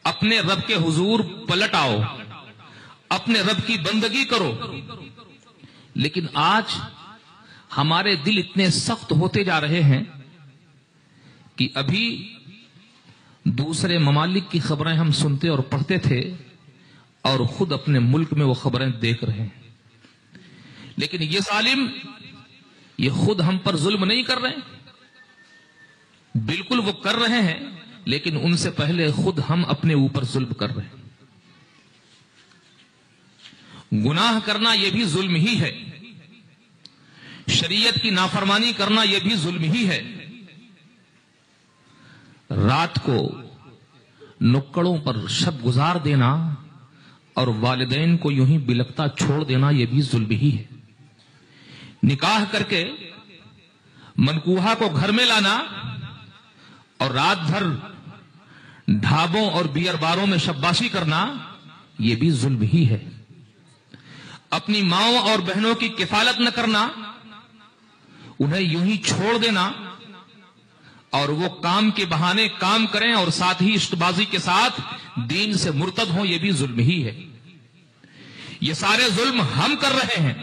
اپنے رب کے حضور پلٹ آؤ، اپنے رب کی بندگی کرو۔ لیکن آج ہمارے دل اتنے سخت ہوتے جا رہے ہیں کہ ابھی دوسرے ممالک کی خبریں ہم سنتے اور پڑھتے تھے اور خود اپنے ملک میں وہ خبریں دیکھ رہے ہیں، لیکن یہ ظالم یہ خود ہم پر ظلم نہیں کر رہے، بالکل وہ کر رہے ہیں، لیکن ان سے پہلے خود ہم اپنے اوپر ظلم کر رہے ہیں۔ گناہ کرنا یہ بھی ظلم ہی ہے، شریعت کی نافرمانی کرنا یہ بھی ظلم ہی ہے۔ رات کو نکڑوں پر شب گزار دینا اور والدین کو یوں ہی بلکتا چھوڑ دینا یہ بھی ظلم ہی ہے. نکاح کر کے منکوحہ کو گھر میں لانا اور رات بھر ڈھابوں اور بیئر باروں میں شباشی کرنا یہ بھی ظلم ہی ہے. اپنی ماؤں اور بہنوں کی کفالت نہ کرنا، انہیں یوں ہی چھوڑ دینا اور وہ کام کے بہانے کام کریں اور ساتھ ہی عشق بازی کے ساتھ دین سے مرتد ہوں، یہ بھی ظلم ہی ہے. یہ سارے ظلم ہم کر رہے ہیں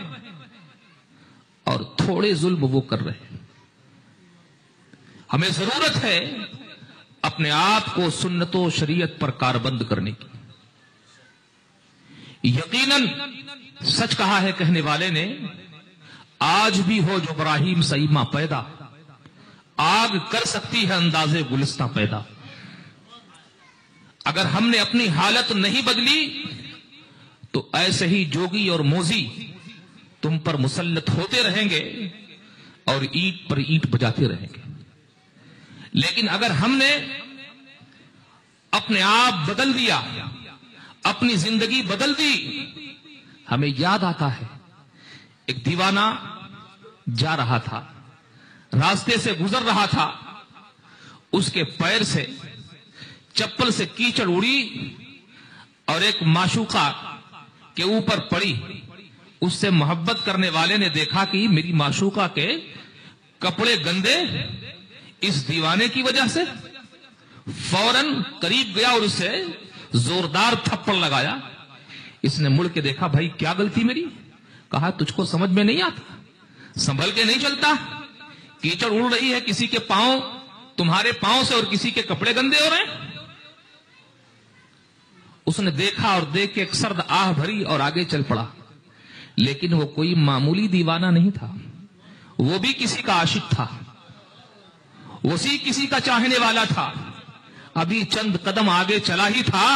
اور تھوڑے ظلم وہ کر رہے ہیں. ہمیں ضرورت ہے اپنے آپ کو سنت و شریعت پر کاربند کرنے کی. یقیناً سچ کہا ہے کہنے والے نے، آج بھی ہو جو ابراہیم سیما پیدا، آگ کر سکتی ہے اندازے گلستہ پیدا. اگر ہم نے اپنی حالت نہیں بدلی تو ایسے ہی جوگی اور موزی تم پر مسلط ہوتے رہیں گے اور اینٹ پر اینٹ بجاتے رہیں گے. لیکن اگر ہم نے اپنے آپ بدل دیا، اپنی زندگی بدل دی. ہمیں یاد آتا ہے ایک دیوانہ جا رہا تھا، راستے سے گزر رہا تھا، اس کے پیر سے چپل سے کیچڑ اڑی اور ایک معشوقہ کے اوپر پڑی. اس سے محبت کرنے والے نے دیکھا کہ میری معشوقہ کے کپڑے گندے اس دیوانے کی وجہ سے، فوراً قریب گیا اور اسے زوردار تھپڑ لگایا. اس نے مڑ کے دیکھا، بھائی کیا غلطی میری؟ کہا تجھ کو سمجھ میں نہیں آتا، سنبھل کے نہیں چلتا، کیچڑ اڑ رہی ہے کسی کے پاؤں، تمہارے پاؤں سے، اور کسی کے کپڑے گندے ہو رہے ہیں. اس نے دیکھا اور دیکھ کے ایک سرد آہ بھری اور آگے چل پڑا. لیکن وہ کوئی معمولی دیوانہ نہیں تھا، وہ بھی کسی کا عاشق تھا، وہ کسی کا چاہنے والا تھا. ابھی چند قدم آگے چلا ہی تھا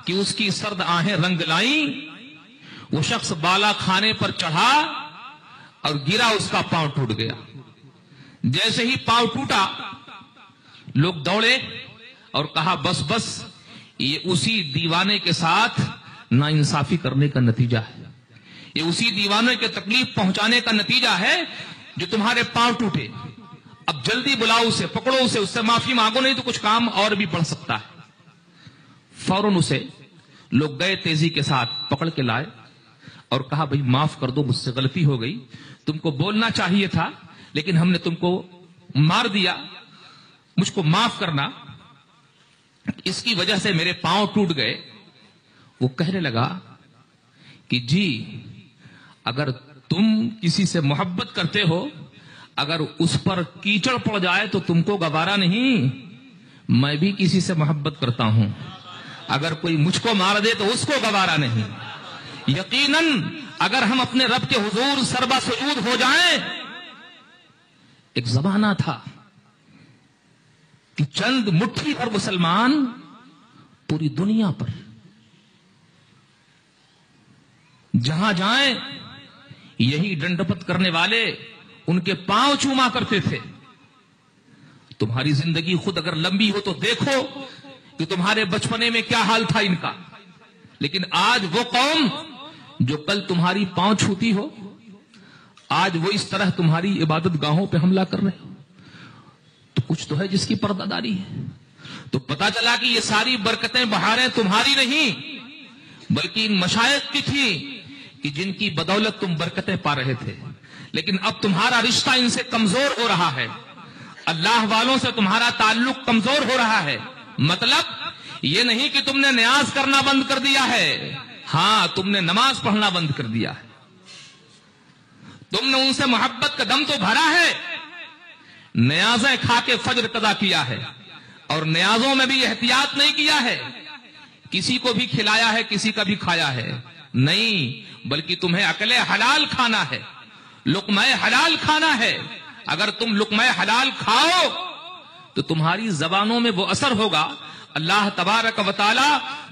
کہ اس کی سرد آہیں رنگ لائیں. وہ شخص بالا کھانے پر چڑھا اور گرا، اس کا پاؤں ٹوٹ گیا. جیسے ہی پاؤں ٹوٹا لوگ دوڑے اور کہا بس بس، یہ اسی دیوانے کے ساتھ ناانصافی کرنے کا نتیجہ ہے، یہ اسی دیوانے کے تکلیف پہنچانے کا نتیجہ ہے جو تمہارے پاؤں ٹوٹے. اب جلدی بلاؤ اسے، پکڑو اسے، اس سے معافی مانگو، نہیں تو کچھ کام اور بھی بڑھ سکتا ہے. فوراً اسے لوگ گئے، تیزی کے ساتھ پکڑ کے لائے اور کہا بھائی معاف کر دو، مجھ سے غلطی ہو گئی، تم کو بولنا چاہیے تھا لیکن ہم نے تم کو مار دیا، مجھ کو معاف کرنا، اس کی وجہ سے میرے پاؤں ٹوٹ گئے. وہ کہنے لگا کہ جی اگر تم کسی سے محبت کرتے ہو، اگر اس پر کیچڑ پڑ جائے تو تم کو گوارا نہیں، میں بھی کسی سے محبت کرتا ہوں، اگر کوئی مجھ کو مار دے تو اس کو گوارا نہیں. یقیناً اگر ہم اپنے رب کے حضور سربا سجود ہو جائیں. ایک زمانہ تھا کہ چند مٹھی پر مسلمان پوری دنیا پر جہاں جائیں یہی ڈنڈپت کرنے والے ان کے پاؤں چوما کرتے تھے. تمہاری زندگی خود اگر لمبی ہو تو دیکھو کہ تمہارے بچپنے میں کیا حال تھا ان کا. لیکن آج وہ قوم جو کل تمہاری پاؤں چھوتی ہو، آج وہ اس طرح تمہاری عبادت گاہوں پہ حملہ کر رہے ہو، تو کچھ تو ہے جس کی پردہ داری ہے. تو پتا چلا کہ یہ ساری برکتیں بہاریں تمہاری نہیں بلکہ ان مشائخ کی تھی کہ جن کی بدولت تم برکتیں پا رہے تھے. لیکن اب تمہارا رشتہ ان سے کمزور ہو رہا ہے، اللہ والوں سے تمہارا تعلق کمزور ہو رہا ہے. مطلب یہ نہیں کہ تم نے نیاز کرنا بند کر دیا ہے، ہاں تم نے نماز پڑھنا بند کر دیا ہے. تم نے ان سے محبت کا دم تو بھرا ہے، نیازیں کھا کے فجر قضا کیا ہے، اور نیازوں میں بھی احتیاط نہیں کیا ہے، کسی کو بھی کھلایا ہے کسی کا بھی کھایا ہے نہیں، بلکہ تمہیں اکل حلال کھانا ہے، لقمہ حلال کھانا ہے. اگر تم لقمہ حلال کھاؤ تو تمہاری زبانوں میں وہ اثر ہوگا، اللہ تبارک و تعالی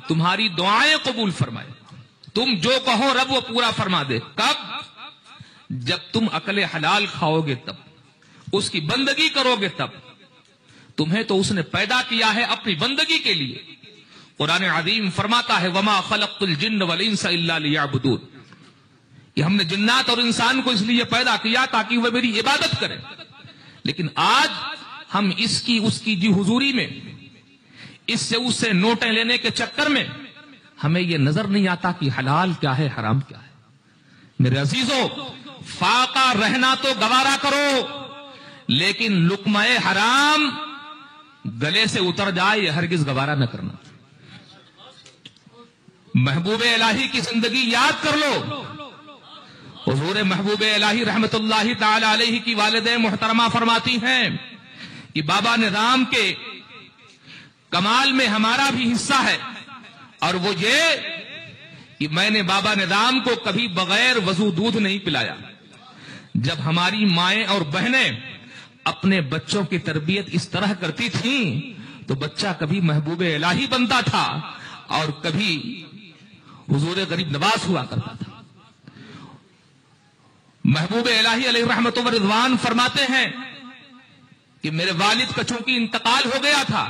تمہاری دعائیں قبول فرمائے. تم جو کہو رب وہ پورا فرما دے. کب؟ جب تم اکل حلال کھاؤ گے، تب اس کی بندگی کرو گے. تب تمہیں تو اس نے پیدا کیا ہے اپنی بندگی کے لیے، قرآن عظیم فرماتا ہے وما خلقت الجن والانس الا لیعبدون، کہ ہم نے جنات اور انسان کو اس لیے پیدا کیا تاکہ وہ میری عبادت کریں. لیکن آج ہم اس کی جی حضوری میں اس سے نوٹیں لینے کے چکر میں ہمیں یہ نظر نہیں آتا کہ حلال کیا ہے حرام کیا ہے. میرے عزیزو، فاقہ رہنا تو گوارا کرو، لیکن لقمہ حرام گلے سے اتر جائے یہ ہرگز گوارا نہ کرنا. محبوب الہی کی زندگی یاد کر لو. حضور محبوب الہی رحمت اللہ تعالی علیہ کی والدہ محترمہ فرماتی ہیں کہ بابا نظام کے کمال میں ہمارا بھی حصہ ہے، اور وہ یہ کہ میں نے بابا نظام کو کبھی بغیر وضو دودھ نہیں پلایا. جب ہماری مائیں اور بہنیں اپنے بچوں کی تربیت اس طرح کرتی تھیں تو بچہ کبھی محبوب الہی بنتا تھا اور کبھی حضور غریب نواز ہوا کرتا تھا. محبوب الہی علیہ رحمت و رضوان فرماتے ہیں کہ میرے والد کا چونکہ انتقال ہو گیا تھا،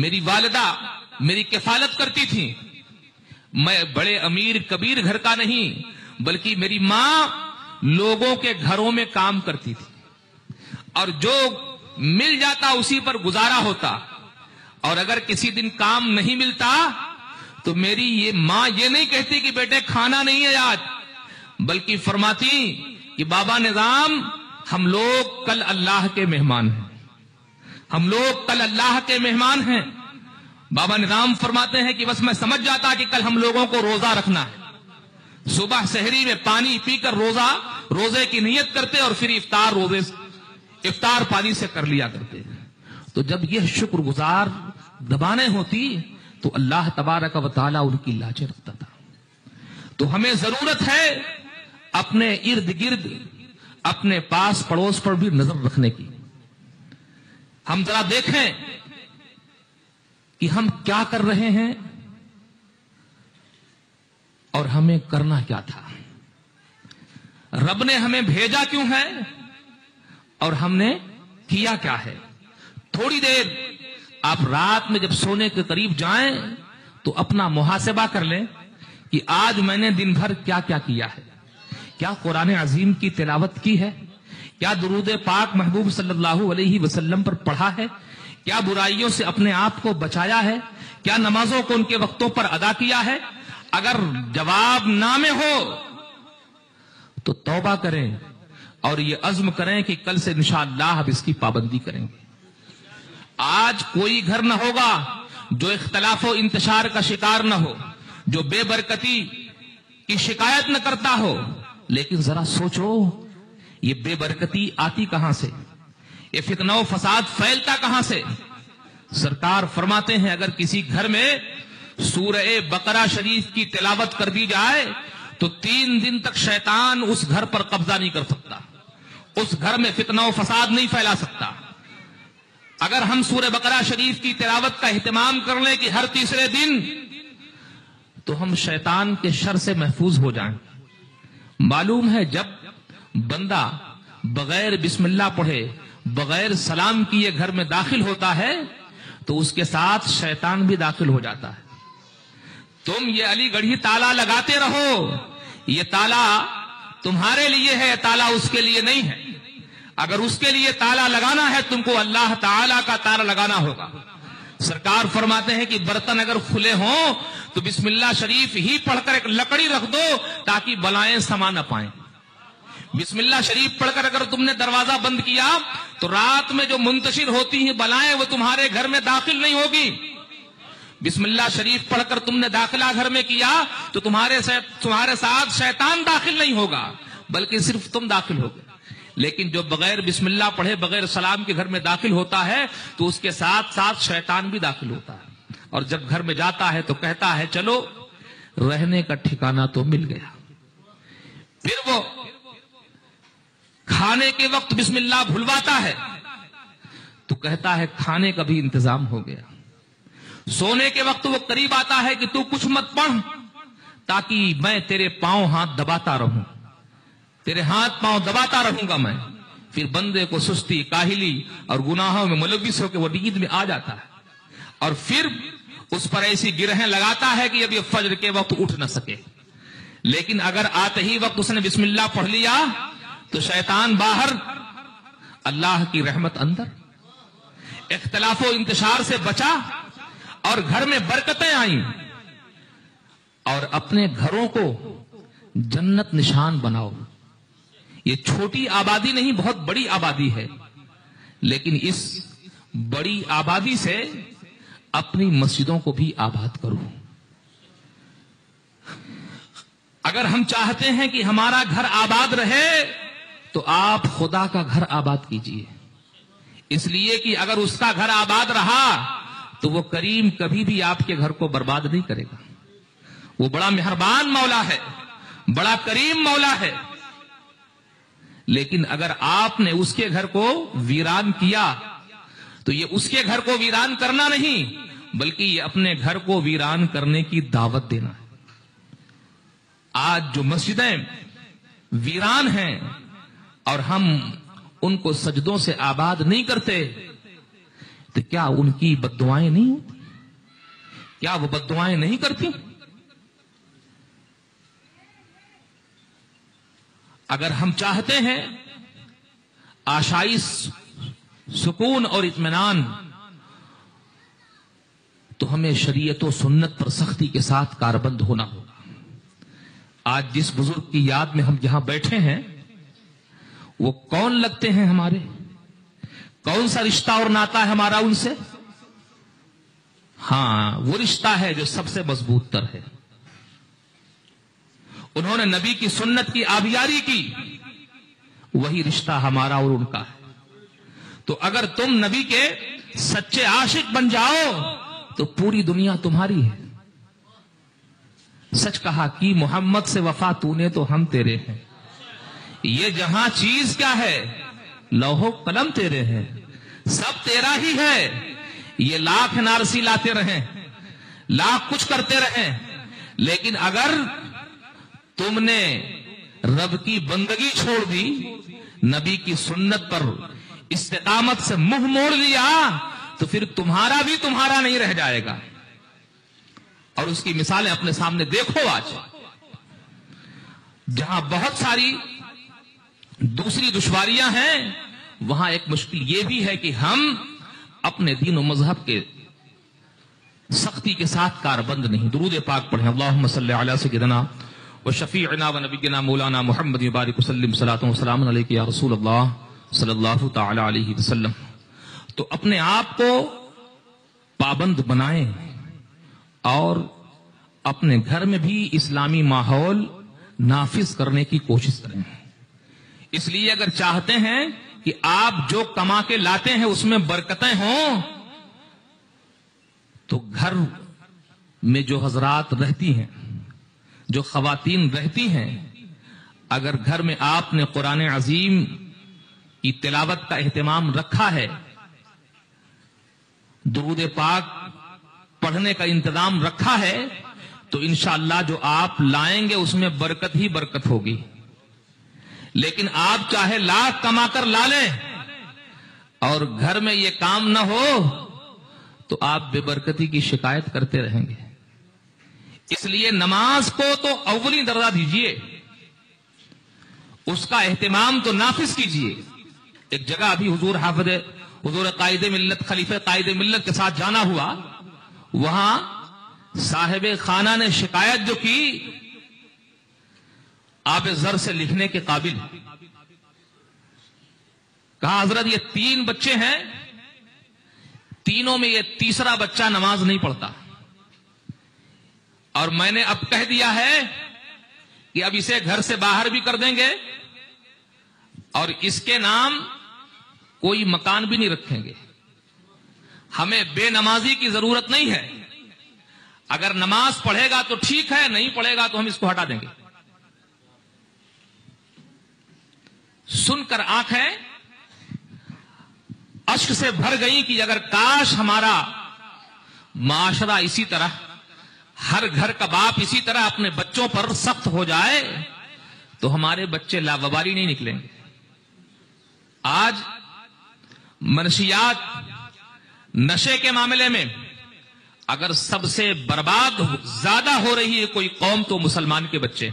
میری والدہ میری کفالت کرتی تھی. میں بڑے امیر کبیر گھر کا نہیں، بلکہ میری ماں لوگوں کے گھروں میں کام کرتی تھی، اور جو مل جاتا اسی پر گزارا ہوتا. اور اگر کسی دن کام نہیں ملتا تو میری یہ ماں یہ نہیں کہتی کہ بیٹے کھانا نہیں ہے آج، بلکہ فرماتی کہ بابا نظام ہم لوگ کل اللہ کے مہمان ہیں، ہم لوگ کل اللہ کے مہمان ہیں. بابا نظام فرماتے ہیں کہ بس میں سمجھ جاتا کہ کل ہم لوگوں کو روزہ رکھنا ہے. صبح سحری میں پانی پی کر روزے کی نیت کرتے اور پھر افطار پانی سے کر لیا کرتے. تو جب یہ شکر گزار زبانیں ہوتی تو اللہ تبارک و تعالیٰ ان کی لاجیں رکھتا تھا. تو ہمیں ضرورت ہے اپنے ارد گرد اپنے پاس پڑوس پر بھی نظر رکھنے کی. ہم ذرا دیکھیں کہ ہم کیا کر رہے ہیں اور ہمیں کرنا کیا تھا. رب نے ہمیں بھیجا کیوں ہے اور ہم نے کیا کیا ہے. تھوڑی دیر آپ رات میں جب سونے کے قریب جائیں تو اپنا محاسبہ کر لیں کہ آج میں نے دن بھر کیا کیا کیا ہے. کیا قرآن عظیم کی تلاوت کی ہے؟ کیا درود پاک محبوب صلی اللہ علیہ وسلم پر پڑھا ہے؟ کیا برائیوں سے اپنے آپ کو بچایا ہے؟ کیا نمازوں کو ان کے وقتوں پر ادا کیا ہے؟ اگر جواب نہ میں ہو تو توبہ کریں اور یہ عزم کریں کہ کل سے انشاءاللہ ہم اس کی پابندی کریں گے. آج کوئی گھر نہ ہوگا جو اختلاف و انتشار کا شکار نہ ہو، جو بے برکتی کی شکایت نہ کرتا ہو. لیکن ذرا سوچو یہ بے برکتی آتی کہاں سے، یہ فتنہ و فساد پھیلتا کہاں سے. سرکار فرماتے ہیں اگر کسی گھر میں سورہ بقرہ شریف کی تلاوت کر دی جائے تو 3 دن تک شیطان اس گھر پر قبضہ نہیں کر سکتا، اس گھر میں فتنہ و فساد نہیں پھیلا سکتا. اگر ہم سورہ بقرہ شریف کی تلاوت کا اہتمام کر لیں کہ ہر تیسرے دن، تو ہم شیطان کے شر سے محفوظ ہو جائیں. معلوم ہے جب بندہ بغیر بسم اللہ پڑھے بغیر سلام کیے گھر میں داخل ہوتا ہے تو اس کے ساتھ شیطان بھی داخل ہو جاتا ہے. تم یہ علی گڑھی تالا لگاتے رہو، یہ تالا تمہارے لیے ہے، تالا اس کے لیے نہیں ہے. اگر اس کے لیے تالا لگانا ہے تم کو اللہ تعالی کا تالا لگانا ہوگا. سرکار فرماتے ہیں کہ برتن اگر کھلے ہوں تو بسم اللہ شریف ہی پڑھ کر ایک لکڑی رکھ دو تاکہ بلائیں سما نہ پائیں. بسم اللہ شریف پڑھ کر اگر تم نے دروازہ بند کیا تو رات میں جو منتشر ہوتی ہیں بلائیں وہ تمہارے گھر میں داخل نہیں ہوگی. بسم اللہ شریف پڑھ کر تم نے داخلہ گھر میں کیا تو تمہارے ساتھ شیطان داخل نہیں ہوگا بلکہ صرف تم داخل ہوگے. لیکن جو بغیر بسم اللہ پڑھے بغیر سلام کے گھر میں داخل ہوتا ہے تو اس کے ساتھ ساتھ شیطان بھی داخل ہوتا ہے. اور جب گھر میں جاتا ہے تو کہتا ہے چلو رہنے کا ٹھکانہ تو مل گیا. پھر وہ کھانے کے وقت بسم اللہ بھلواتا ہے تو کہتا ہے کھانے کا بھی انتظام ہو گیا. سونے کے وقت وہ قریب آتا ہے کہ تو کچھ مت پڑھ تاکہ میں تیرے پاؤں ہاتھ دباتا رہوں، تیرے ہاتھ پاؤں دباتا رہوں گا میں. پھر بندے کو سستی کاہلی اور گناہوں میں ملوث ہو کے وہ نیند میں آ جاتا ہے. اور پھر اس پر ایسی گرہیں لگاتا ہے کہ اب یہ فجر کے وقت اٹھ نہ سکے، لیکن اگر آتے ہی وقت اس نے بسم اللہ پڑھ لیا تو شیطان باہر، اللہ کی رحمت اندر، اختلاف و انتشار سے بچا اور گھر میں برکتیں آئیں۔ اور اپنے گھروں کو جنت نشان بناؤ۔ یہ چھوٹی آبادی نہیں، بہت بڑی آبادی ہے، لیکن اس بڑی آبادی سے اپنی مسجدوں کو بھی آباد کرو۔ اگر ہم چاہتے ہیں کہ ہمارا گھر آباد رہے تو آپ خدا کا گھر آباد کیجئے، اس لیے کہ اگر اس کا گھر آباد رہا تو وہ کریم کبھی بھی آپ کے گھر کو برباد نہیں کرے گا۔ وہ بڑا مہربان مولا ہے، بڑا کریم مولا ہے، لیکن اگر آپ نے اس کے گھر کو ویران کیا تو یہ اس کے گھر کو ویران کرنا نہیں، بلکہ یہ اپنے گھر کو ویران کرنے کی دعوت دینا ہے۔ آج جو مسجدیں ویران ہیں اور ہم ان کو سجدوں سے آباد نہیں کرتے تو کیا ان کی بددعائیں نہیں ہوتی؟ کیا وہ بددعائیں نہیں کرتی؟ اگر ہم چاہتے ہیں آشائش، سکون اور اطمینان، تو ہمیں شریعت و سنت پر سختی کے ساتھ کاربند ہونا ہوگا۔ آج جس بزرگ کی یاد میں ہم یہاں بیٹھے ہیں وہ کون لگتے ہیں ہمارے؟ کون سا رشتہ اور ناتا ہے ہمارا ان سے؟ ہاں، وہ رشتہ ہے جو سب سے مضبوط تر ہے۔ انہوں نے نبی کی سنت کی آبیاری کی، وہی رشتہ ہمارا اور ان کا ہے۔ تو اگر تم نبی کے سچے عاشق بن جاؤ تو پوری دنیا تمہاری ہے۔ سچ کہا کہ محمد سے وفا تو نے تو ہم تیرے ہیں، یہ جہاں چیز کیا ہے، لوح و قلم تیرے ہیں، سب تیرا ہی ہے۔ یہ لاکھ نارسی لاتے رہیں، لاکھ کچھ کرتے رہیں، لیکن اگر تم نے رب کی بندگی چھوڑ دی، نبی کی سنت پر استقامت سے منہ موڑ لیا، تو پھر تمہارا بھی تمہارا نہیں رہ جائے گا۔ اور اس کی مثالیں اپنے سامنے دیکھو۔ آج جہاں بہت ساری دوسری دشواریاں ہیں، وہاں ایک مشکل یہ بھی ہے کہ ہم اپنے دین و مذہب کے سختی کے ساتھ کاربند نہیں۔ درود پاک پڑھیں۔ اللہم صلی علی سیدنا و شفیعنا و نبینا مولانا محمد مبارک وسلم، صلاۃ و سلام علیک یا رسول اللہ صلی اللہ تعالی علیہ وسلم۔ تو اپنے آپ کو پابند بنائیں اور اپنے گھر میں بھی اسلامی ماحول نافذ کرنے کی کوشش کریں۔ اس لیے اگر چاہتے ہیں کہ آپ جو کما کے لاتے ہیں اس میں برکتیں ہوں، تو گھر میں جو حضرات رہتی ہیں، جو خواتین رہتی ہیں، اگر گھر میں آپ نے قرآن عظیم کی تلاوت کا اہتمام رکھا ہے، درود پاک پڑھنے کا انتظام رکھا ہے، تو انشاءاللہ جو آپ لائیں گے اس میں برکت ہی برکت ہوگی۔ لیکن آپ چاہے لاکھ کما کر لا لیں اور گھر میں یہ کام نہ ہو تو آپ بے برکتی کی شکایت کرتے رہیں گے۔ اس لیے نماز کو تو اولی درجہ دیجئے، اس کا اہتمام تو نافذ کیجئے۔ ایک جگہ ابھی حضور قائد ملت، خلیفہ قائد ملت کے ساتھ جانا ہوا، وہاں صاحب خانہ نے شکایت جو کی، آپ زر سے لکھنے کے قابل، کہا حضرت یہ 3 بچے ہیں، تینوں میں یہ تیسرا بچہ نماز نہیں پڑھتا، اور میں نے اب کہہ دیا ہے کہ اب اسے گھر سے باہر بھی کر دیں گے اور اس کے نام کوئی مکان بھی نہیں رکھیں گے۔ ہمیں بے نمازی کی ضرورت نہیں ہے، اگر نماز پڑھے گا تو ٹھیک ہے، نہیں پڑھے گا تو ہم اس کو ہٹا دیں گے۔ سن کر آنکھیں اشک سے بھر گئی کہ اگر کاش ہمارا معاشرہ اسی طرح، ہر گھر کا باپ اسی طرح اپنے بچوں پر سخت ہو جائے تو ہمارے بچے لاوبالی نہیں نکلیں گے۔ آج منشیات، نشے کے معاملے میں اگر سب سے برباد زیادہ ہو رہی ہے کوئی قوم تو مسلمان کے بچے.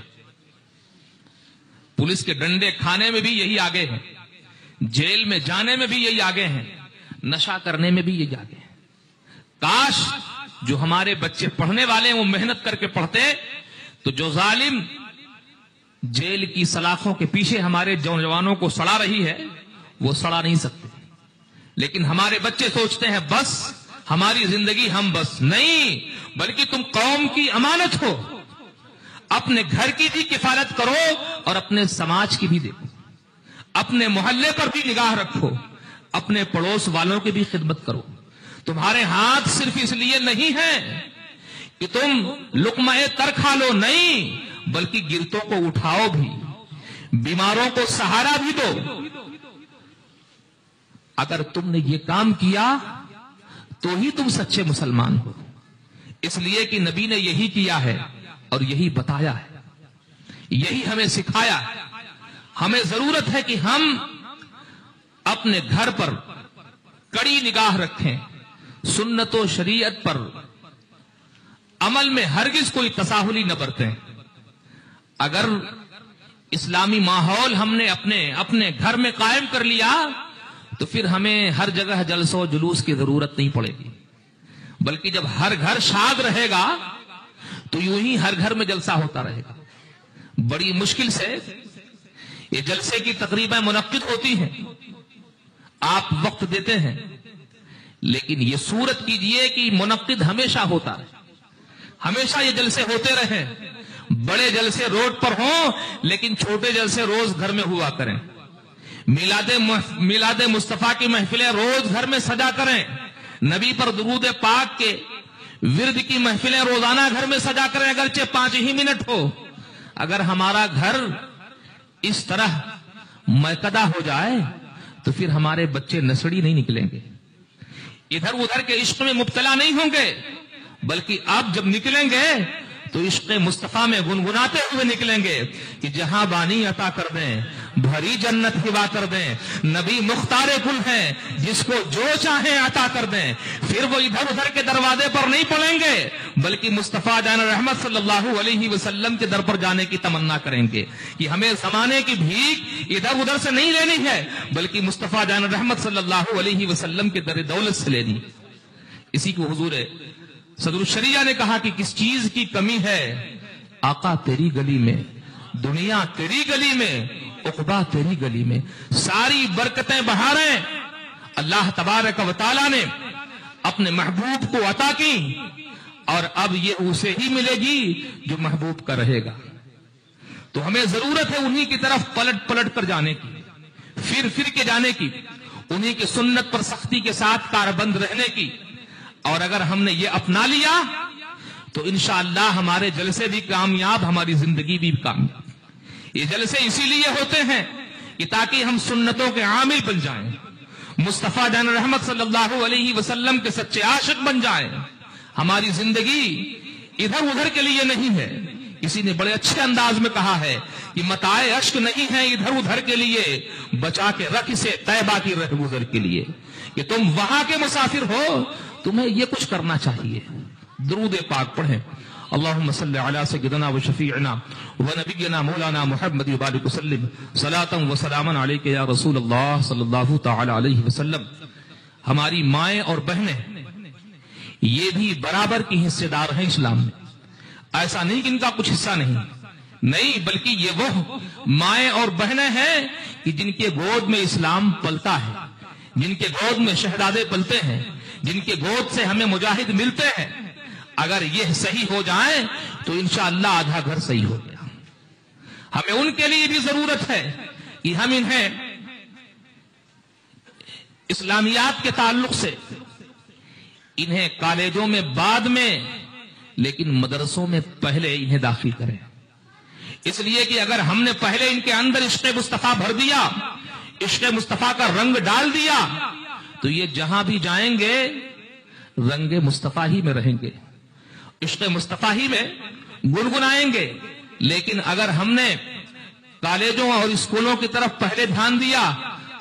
پولیس کے ڈنڈے کھانے میں بھی یہی آگے ہیں, جیل میں جانے میں بھی یہی آگے ہیں, نشہ کرنے میں بھی یہی آگے ہیں. کاش جو ہمارے بچے پڑھنے والے ہیں وہ محنت کر کے پڑھتے, تو جو ظالم جیل کی سلاخوں کے پیچھے ہمارے جوانوں کو سڑا رہی ہے وہ سڑا نہیں سکتے. لیکن ہمارے بچے سوچتے ہیں بس ہماری زندگی ہم بس نہیں, بلکہ تم قوم کی امانت ہو. اپنے گھر کی بھی کفالت کرو اور اپنے سماج کی بھی دیکھو, اپنے محلے پر بھی نگاہ رکھو, اپنے پڑوس والوں کی بھی خدمت کرو. تمہارے ہاتھ صرف اس لیے نہیں ہے کہ تم لقمہ تر کھا لو, نہیں, بلکہ گرتوں کو اٹھاؤ بھی, بیماروں کو سہارا بھی دو. اگر تم نے یہ کام کیا تو ہی تم سچے مسلمان ہو. اس لیے کہ نبی نے یہی کیا ہے اور یہی بتایا ہے, یہی ہمیں سکھایا ہے. ہمیں ضرورت ہے کہ ہم اپنے گھر پر کڑی نگاہ رکھیں, سنت و شریعت پر عمل میں ہرگز کوئی تساہلی نہ برتیں. اگر اسلامی ماحول ہم نے اپنے گھر میں قائم کر لیا تو پھر ہمیں ہر جگہ جلسوں جلوس کی ضرورت نہیں پڑے گی, بلکہ جب ہر گھر شاد رہے گا تو یوں ہی ہر گھر میں جلسہ ہوتا رہے گا. بڑی مشکل سے یہ جلسے کی تقریبیں منعقد ہوتی ہیں, آپ وقت دیتے ہیں, لیکن یہ صورت کیجئے کہ منعقد ہمیشہ ہوتا رہے, ہمیشہ یہ جلسے ہوتے رہیں. بڑے جلسے روڈ پر ہوں لیکن چھوٹے جلسے روز گھر میں ہوا کریں. میلاد مصطفیٰ کی محفلیں روز گھر میں سجا کریں. نبی پر درود پاک کے ورد کی محفلیں روزانہ گھر میں سجا کریں, اگرچہ 5 ہی منٹ ہو. اگر ہمارا گھر اس طرح مقدہ ہو جائے تو پھر ہمارے بچے نسڑی نہیں نکلیں گے, ادھر ادھر کے عشق میں مبتلا نہیں ہوں گے, بلکہ آپ جب نکلیں گے تو عشق مصطفیٰ میں گنگناتے ہوئے نکلیں گے کہ جہاں بانی عطا کر دیں, بھری جنت ہوا کر دیں, نبی مختار کل ہیں, جس کو جو چاہیں عطا کر دیں. پھر وہ ادھر ادھر کے دروازے پر نہیں پڑیں گے, بلکہ مصطفیٰ جان رحمت صلی اللہ علیہ وسلم کے در پر جانے کی تمنا کریں گے کہ ہمیں زمانے کی بھیک ادھر ادھر سے نہیں لینی ہے, بلکہ مصطفیٰ جان رحمت صلی اللہ علیہ وسلم کے در دولت سے لینی. اسی کو حضور صدر الشریعہ نے کہا کہ کس چیز کی کمی ہے, آقا تیری گلی میں, دنیا تیری گلی میں, عقبہ تیری گلی میں. ساری برکتیں بہاریں اللہ تبارک و تعالی نے اپنے محبوب کو عطا کی, اور اب یہ اسے ہی ملے گی جو محبوب کا رہے گا. تو ہمیں ضرورت ہے انہی کی طرف پلٹ پلٹ کر جانے کی, پھر کے جانے کی, انہی کی سنت پر سختی کے ساتھ کاربند رہنے کی. اور اگر ہم نے یہ اپنا لیا تو انشاءاللہ ہمارے جلسے بھی کامیاب, ہماری زندگی بھی کامیاب. یہ جلسے اسی لیے ہوتے ہیں کہ تاکہ ہم سنتوں کے عامل بن جائیں, مصطفیٰ جان رحمت صلی اللہ علیہ وسلم کے سچے عاشق بن جائیں. ہماری زندگی ادھر ادھر کے لیے نہیں ہے. کسی نے بڑے اچھے انداز میں کہا ہے کہ متاع اشک نہیں ہے ادھر ادھر کے لیے, بچا کے رکھ اسے طیبہ کی رہ گزر کے لیے. کہ تم وہاں کے مسافر ہو, تمہیں یہ کچھ کرنا چاہیے. درود پاک پڑھیں. اللهم صل على سيدنا وشفيعنا ونبينا مولانا محمد وبارك وسلم صلاة وسلاما عليك يا رسول الله صلی اللہ تعالی علیہ وسلم. ہماری مائیں اور بہنیں یہ بھی برابر کی حصے دار ہیں اسلام میں. ایسا نہیں کہ ان کا کچھ حصہ نہیں, بلکہ یہ وہ مائیں اور بہنیں ہیں کہ جن کے گود میں اسلام پلتا ہے, جن کے گود میں شہزادے پلتے ہیں, جن کے گود سے ہمیں مجاہد ملتے ہیں. اگر یہ صحیح ہو جائیں تو انشاءاللہ آدھا گھر صحیح ہو گیا. ہمیں ان کے لیے بھی ضرورت ہے کہ ہم انہیں اسلامیات کے تعلق سے انہیں کالجوں میں بعد میں لیکن مدرسوں میں پہلے انہیں داخل کریں. اس لیے کہ اگر ہم نے پہلے ان کے اندر عشق مصطفیٰ بھر دیا, عشق مصطفیٰ کا رنگ ڈال دیا, تو یہ جہاں بھی جائیں گے رنگ مصطفیٰ ہی میں رہیں گے, عشق مصطفیٰ ہی میں گنگنائیں گے. لیکن اگر ہم نے کالجوں اور اسکولوں کی طرف پہلے دھیان دیا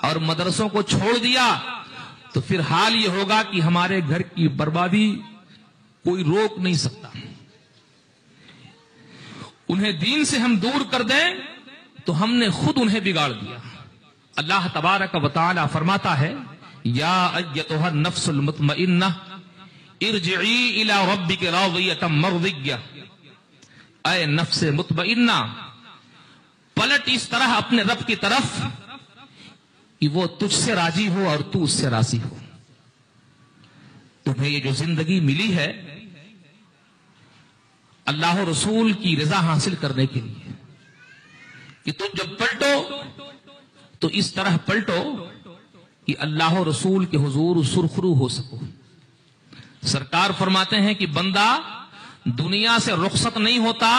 اور مدرسوں کو چھوڑ دیا تو پھر حال یہ ہوگا کہ ہمارے گھر کی بربادی کوئی روک نہیں سکتا. انہیں دین سے ہم دور کر دیں تو ہم نے خود انہیں بگاڑ دیا. اللہ تبارک و تعالی فرماتا ہے یا ایتھا النفس المطمئنہ ارجعی الی ربک راضیۃ مرضیہ. اے نفس مطمئنہ پلٹ اس طرح اپنے رب کی طرف کہ وہ تجھ سے راضی ہو اور تو اس سے راضی ہو. تمہیں یہ جو زندگی ملی ہے اللہ و رسول کی رضا حاصل کرنے کے لیے کہ تم جب پلٹو تو اس طرح پلٹو کہ اللہ و رسول کے حضور سرخرو ہو سکو. سرکار فرماتے ہیں کہ بندہ دنیا سے رخصت نہیں ہوتا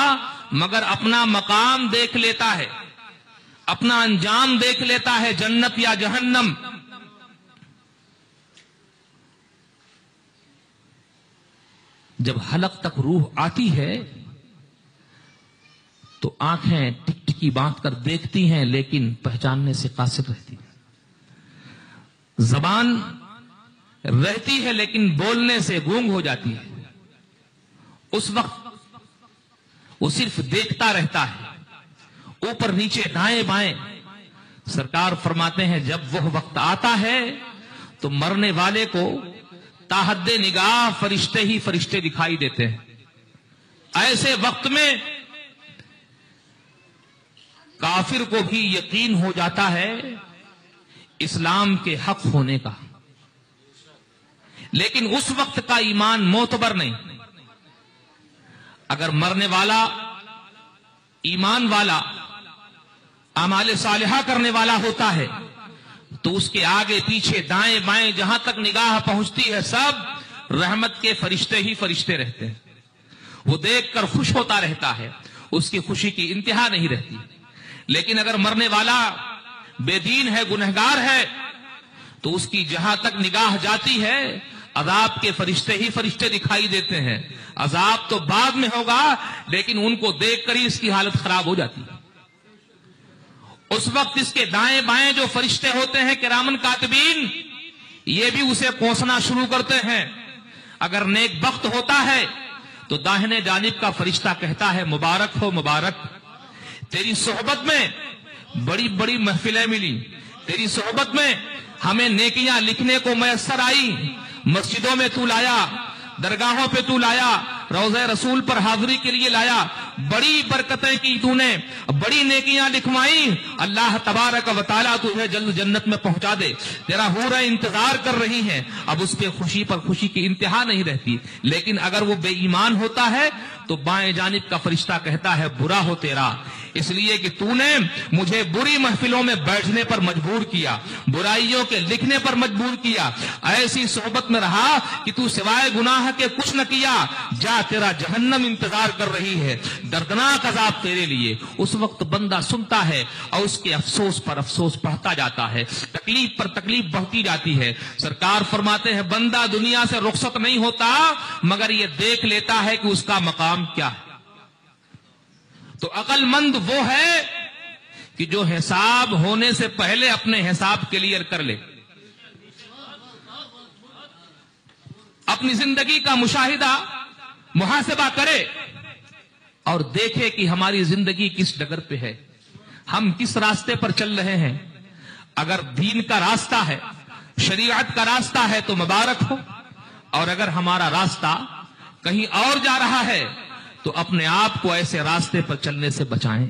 مگر اپنا مقام دیکھ لیتا ہے, اپنا انجام دیکھ لیتا ہے, جنت یا جہنم. جب حلق تک روح آتی ہے تو آنکھیں ٹک ٹکی باندھ کر دیکھتی ہیں لیکن پہچاننے سے قاصر رہتی ہیں. زبان رہتی ہے لیکن بولنے سے گونگ ہو جاتی ہے. اس وقت وہ صرف دیکھتا رہتا ہے, اوپر نیچے دائیں بائیں. سرکار فرماتے ہیں جب وہ وقت آتا ہے تو مرنے والے کو تاحد نگاہ فرشتے ہی فرشتے دکھائی دیتے ہیں. ایسے وقت میں کافر کو بھی یقین ہو جاتا ہے اسلام کے حق ہونے کا, لیکن اس وقت کا ایمان معتبر نہیں. اگر مرنے والا ایمان والا اعمال صالحہ کرنے والا ہوتا ہے تو اس کے آگے پیچھے دائیں بائیں جہاں تک نگاہ پہنچتی ہے سب رحمت کے فرشتے ہی فرشتے رہتے ہیں. وہ دیکھ کر خوش ہوتا رہتا ہے, اس کی خوشی کی انتہا نہیں رہتی. لیکن اگر مرنے والا بے دین ہے, گنہگار ہے, تو اس کی جہاں تک نگاہ جاتی ہے عذاب کے فرشتے ہی فرشتے دکھائی دیتے ہیں. عذاب تو بعد میں ہوگا لیکن ان کو دیکھ کر ہی اس کی حالت خراب ہو جاتی ہے. اس وقت اس کے دائیں بائیں جو فرشتے ہوتے ہیں کرامن کاتبین, یہ بھی اسے کوسنا شروع کرتے ہیں. اگر نیک بخت ہوتا ہے تو داہنے جانب کا فرشتہ کہتا ہے مبارک ہو مبارک, تیری صحبت میں بڑی بڑی محفلیں ملی, تیری صحبت میں ہمیں نیکیاں لکھنے کو میسر آئی, مسجدوں میں تو لایا, درگاہوں پہ تو لایا, روضہ رسول پر حاضری کے لیے لایا, بڑی برکتیں کی تو نے, بڑی نیکیاں لکھوائی. اللہ تبارک و تعالیٰ تجھے جلد جنت میں پہنچا دے, تیرا حوریں انتظار کر رہی ہیں. اب اس کے خوشی پر خوشی کی انتہا نہیں رہتی. لیکن اگر وہ بے ایمان ہوتا ہے تو بائیں جانب کا فرشتہ کہتا ہے برا ہو تیرا, اس لیے کہ تو نے مجھے بری محفلوں میں بیٹھنے پر مجبور کیا, برائیوں کے لکھنے پر مجبور کیا, ایسی صحبت میں رہا کہ تو سوائے گناہ کے کچھ نہ کیا. جا تیرا جہنم انتظار کر رہی ہے, دردناک عذاب تیرے لیے. اس وقت بندہ سنتا ہے اور اس کے افسوس پر افسوس بڑھتا جاتا ہے, تکلیف پر تکلیف بڑھتی جاتی ہے. سرکار فرماتے ہیں بندہ دنیا سے رخصت نہیں ہوتا مگر یہ دیکھ لیتا ہے کہ اس کا مقام کیا ہے. تو عقل مند وہ ہے کہ جو حساب ہونے سے پہلے اپنے حساب کلیئر کر لے, اپنی زندگی کا مشاہدہ محاسبہ کرے اور دیکھے کہ ہماری زندگی کس ڈگر پہ ہے, ہم کس راستے پر چل رہے ہیں. اگر دین کا راستہ ہے, شریعت کا راستہ ہے تو مبارک ہو, اور اگر ہمارا راستہ کہیں اور جا رہا ہے تو اپنے آپ کو ایسے راستے پر چلنے سے بچائیں.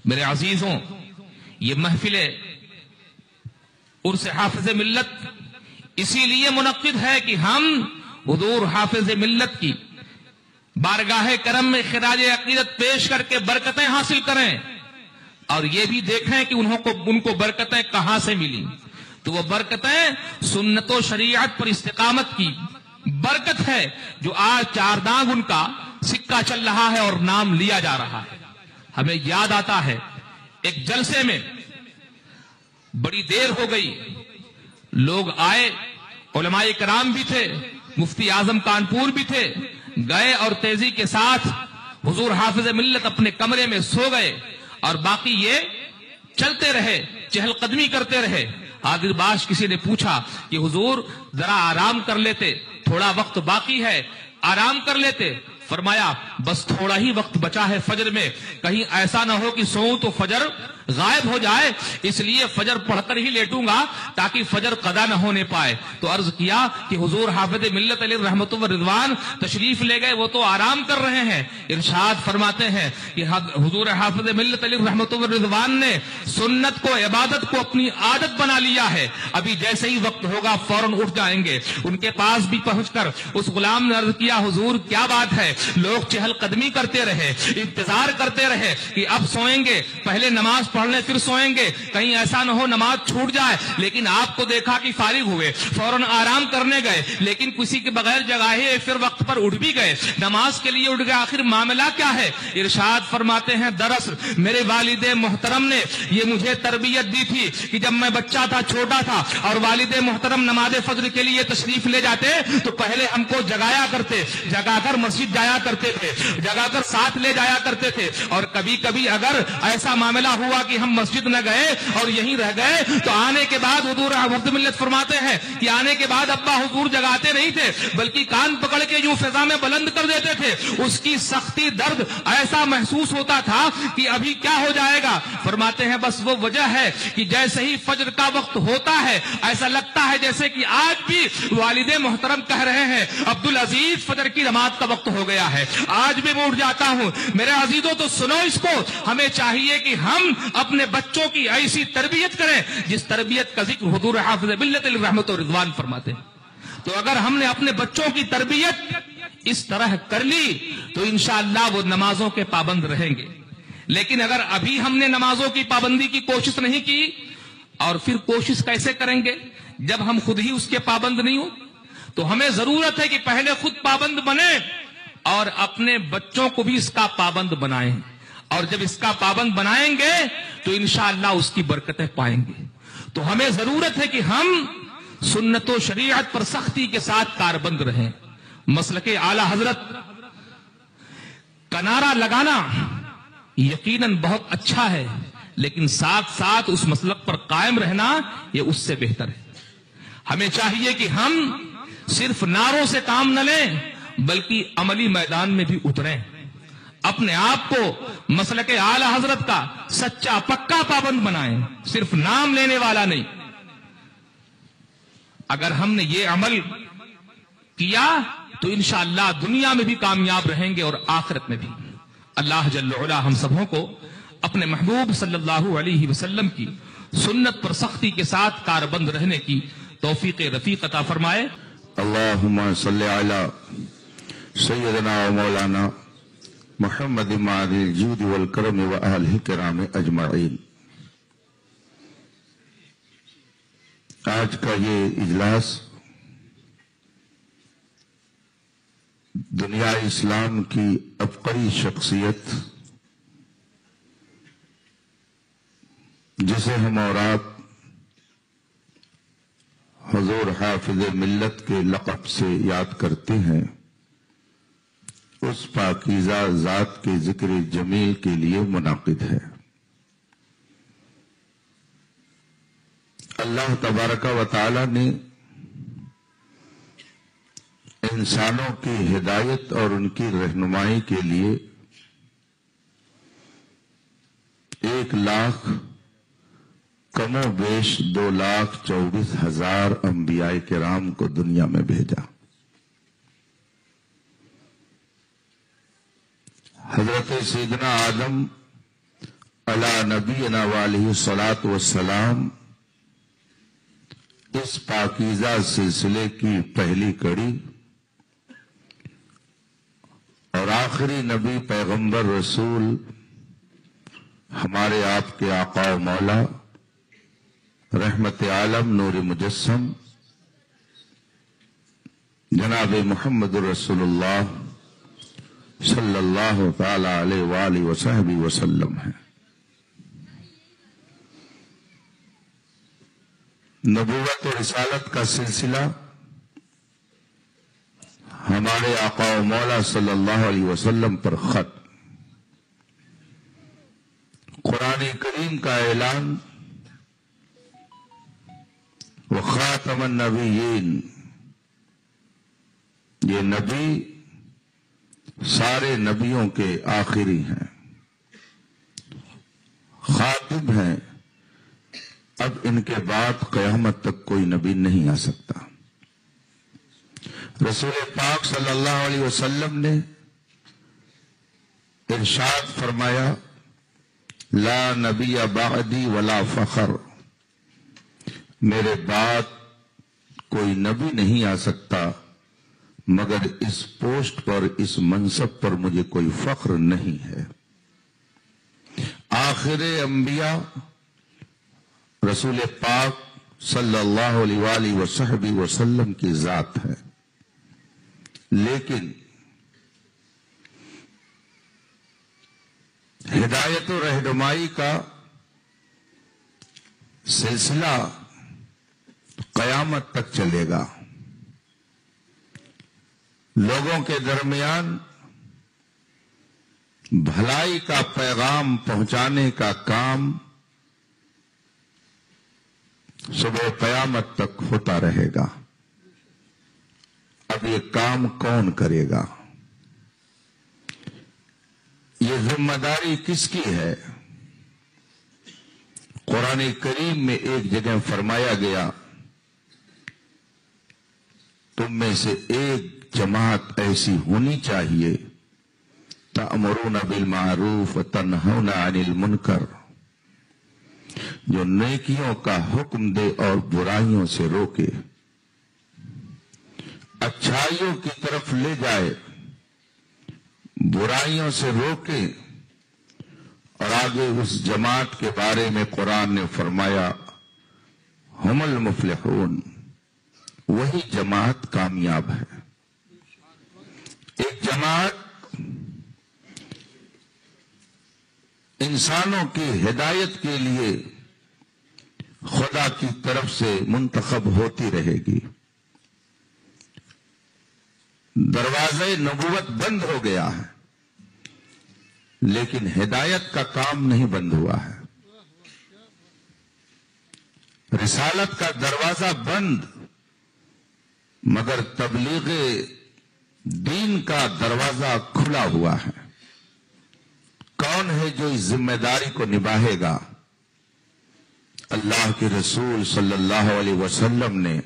میرے عزیزوں, یہ محفل عرس حافظ ملت اسی لیے منعقد ہے کہ ہم حضور حافظ ملت کی بارگاہ کرم میں خراج عقیدت پیش کر کے برکتیں حاصل کریں, اور یہ بھی دیکھیں کہ ان کو برکتیں کہاں سے ملی. تو وہ برکتیں سنت و شریعت پر استقامت کی برکت ہے جو آج چار دانگ ان کا سکہ چل رہا ہے اور نام لیا جا رہا ہے. ہمیں یاد آتا ہے ایک جلسے میں بڑی دیر ہو گئی, لوگ آئے, علماء کرام بھی تھے, مفتی اعظم کانپور بھی تھے, گئے اور تیزی کے ساتھ حضور حافظ ملت اپنے کمرے میں سو گئے اور باقی یہ چلتے رہے, چہل قدمی کرتے رہے. حاضر باش کسی نے پوچھا کہ حضور ذرا آرام کر لیتے, تھوڑا وقت باقی ہے، آرام کر لیتے. فرمایا بس تھوڑا ہی وقت بچا ہے فجر میں، کہیں ایسا نہ ہو کہ سوؤں تو فجر غائب ہو جائے، اس لیے فجر پڑھ کر ہی لیٹوں گا تاکہ فجر قضا نہ ہونے پائے. تو عرض کیا کہ حضور حافظ ملت علیہ رحمت و رضوان تشریف لے گئے، وہ تو آرام کر رہے ہیں. ارشاد فرماتے ہیں کہ حضور حافظ ملت علیہ رحمت و رضوان نے سنت کو، عبادت کو اپنی عادت بنا لیا ہے. ابھی جیسے ہی وقت ہوگا فوراً اٹھ جائیں گے. ان کے پاس بھی پہنچ کر اس غلام نے عرض کیا حضور کیا بات ہے؟ لوگ چہل قدمی کرتے رہے، انتظار کرتے رہے کہ اب سوئیں گے، پہلے نماز پڑھ لیں پھر سوئیں گے، کہیں ایسا نہ ہو نماز چھوٹ جائے. لیکن آپ کو دیکھا کہ فارغ ہوئے، فوراً آرام کرنے گئے، لیکن کسی کے بغیر جگاہے پھر وقت پر اٹھ بھی گئے، نماز کے لیے اٹھ گئے. آخر معاملہ کیا ہے؟ ارشاد فرماتے ہیں دراصل میرے والد محترم نے یہ مجھے تربیت دی تھی کہ جب میں بچہ تھا، چھوٹا تھا، اور والد محترم نماز فجر کے لیے تشریف لے جاتے تو پہلے ہم کو جگایا کرتے، جگا کر مسجد جایا کرتے تھے، جگا کر ساتھ لے جایا کرتے تھے. اور کبھی کبھی اگر ایسا معاملہ ہوا کہ ہم مسجد نہ گئے اور یہیں رہ گئے تو آنے کے بعد حضور حافظ ملت فرماتے ہیں کہ آنے کے بعد ابا حضور جگاتے نہیں تھے بلکہ کان پکڑ کے یوں فضا میں بلند کر دیتے تھے. اس کی سختی، درد ایسا محسوس ہوتا تھا کہ ابھی کیا ہو جائے گا. فرماتے ہیں بس وہ وجہ ہے کہ جیسے ہی فجر کا وقت ہوتا ہے ایسا لگتا ہے جیسے کہ آج بھی والد محترم کہہ رہے ہیں عبدالعزیز فجر کی نماز کا وقت ہو گیا ہے. آج بھی میں اٹھ جاتا ہوں. میرے عزیزوں تو سنو اس کو، ہمیں چاہیے کہ ہم اپنے بچوں کی ایسی تربیت کریں جس تربیت کا ذکر حضور حافظ ملت علیہ رحمت و رضوان فرماتے ہیں. تو اگر ہم نے اپنے بچوں کی تربیت اس طرح کر لی تو انشاءاللہ وہ نمازوں کے پابند رہیں گے. لیکن اگر ابھی ہم نے نمازوں کی پابندی کی کوشش نہیں کی، اور پھر کوشش کیسے کریں گے جب ہم خود ہی اس کے پابند نہیں ہوں؟ تو ہمیں ضرورت ہے کہ پہلے خود پابند بنیں اور اپنے بچوں کو بھی اس کا پابند بنائیں. اور جب اس کا پابند بنائیں گے تو انشاءاللہ اس کی برکتیں پائیں گے. تو ہمیں ضرورت ہے کہ ہم سنت و شریعت پر سختی کے ساتھ کاربند رہیں. مسلک اعلی حضرت کا نعرہ لگانا یقیناً بہت اچھا ہے، لیکن ساتھ ساتھ اس مسلک پر قائم رہنا یہ اس سے بہتر ہے. ہمیں چاہیے کہ ہم صرف نعروں سے کام نہ لیں بلکہ عملی میدان میں بھی اتریں. اپنے آپ کو مسلک اعلی حضرت کا سچا پکا پابند بنائیں، صرف نام لینے والا نہیں. اگر ہم نے یہ عمل کیا تو انشاءاللہ دنیا میں بھی کامیاب رہیں گے اور آخرت میں بھی. اللہ جل وعلا ہم سبوں کو اپنے محبوب صلی اللہ علیہ وسلم کی سنت پر سختی کے ساتھ کاربند رہنے کی توفیق رفیق عطا فرمائے. اللہم صلی علی سیدنا و مولانا محمد معدی الجود والکرم و اہلہ کرام اجمعین. آج کا یہ اجلاس دنیا اسلام کی عبقری شخصیت جسے ہم اور آپ حضور حافظ ملت کے لقب سے یاد کرتے ہیں، اس پاکیزہ ذات کے ذکر جمیل کے لیے منعقد ہے. اللہ تبارک و تعالی نے انسانوں کی ہدایت اور ان کی رہنمائی کے لیے 1,00,000 کم و بیش 2,24,000 انبیاء کرام کو دنیا میں بھیجا. حضرت سیدنا آدم علی نبینا وعلیہ الصلاۃ والسلام اس پاکیزہ سلسلے کی پہلی کڑی اور آخری نبی پیغمبر رسول ہمارے آپ کے آقا و مولا رحمت عالم نور مجسم جناب محمد رسول اللہ صلی اللہ تعالی علیہ وآلہ وصحبہ وسلم ہیں. نبوت و رسالت کا سلسلہ ہمارے آقا و مولا صلی اللہ علیہ وسلم پر ختم. قرآن کریم کا اعلان وخاتم النبیین یہ نبی سارے نبیوں کے آخری ہیں، خاتم ہیں، اب ان کے بعد قیامت تک کوئی نبی نہیں آ سکتا۔ رسول پاک صلی اللہ علیہ وسلم نے ارشاد فرمایا، لا نبی بعدی ولا فخر، میرے بعد کوئی نبی نہیں آ سکتا مگر اس پوسٹ پر، اس منصب پر مجھے کوئی فخر نہیں ہے۔ آخر انبیاء رسول پاک صلی اللہ علیہ وآلہ وصحبہ وسلم کی ذات ہے، لیکن ہدایت و رہنمائی کا سلسلہ قیامت تک چلے گا۔ لوگوں کے درمیان بھلائی کا پیغام پہنچانے کا کام صبح قیامت تک ہوتا رہے گا۔ اب یہ کام کون کرے گا؟ یہ ذمہ داری کس کی ہے؟ قرآن کریم میں ایک جگہ فرمایا گیا، تم میں سے ایک جماعت ایسی ہونی چاہیے تأمرون بالمعروف وتنہون عن المنکر، جو نیکیوں کا حکم دے اور برائیوں سے روکے، اچھائیوں کی طرف لے جائے، برائیوں سے روکے۔ اور آگے اس جماعت کے بارے میں قرآن نے فرمایا، ہم المفلحون، وہی جماعت کامیاب ہے۔ ایک جماعت انسانوں کی ہدایت کے لیے خدا کی طرف سے منتخب ہوتی رہے گی۔ دروازے نبوت بند ہو گیا ہے، لیکن ہدایت کا کام نہیں بند ہوا ہے۔ رسالت کا دروازہ بند، مگر تبلیغ دین کا دروازہ کھلا ہوا ہے۔ کون ہے جو اس ذمہ داری کو نبھائے گا؟ اللہ کے رسول صلی اللہ علیہ وسلم نے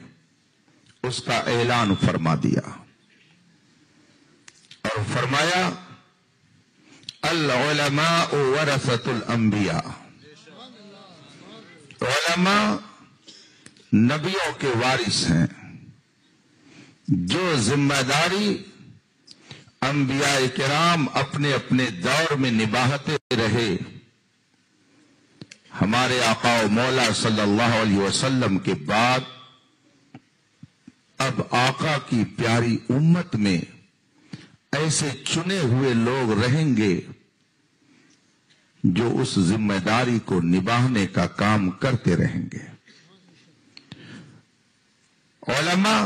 اس کا اعلان فرما دیا اور فرمایا، العلماء ورثۃ الانبیاء، علماء نبیوں کے وارث ہیں۔ جو ذمہ داری انبیاء کرام اپنے اپنے دور میں نبھاتے رہے، ہمارے آقا و مولا صلی اللہ علیہ وسلم کے بعد اب آقا کی پیاری امت میں ایسے چنے ہوئے لوگ رہیں گے جو اس ذمہ داری کو نبھانے کا کام کرتے رہیں گے۔ علماء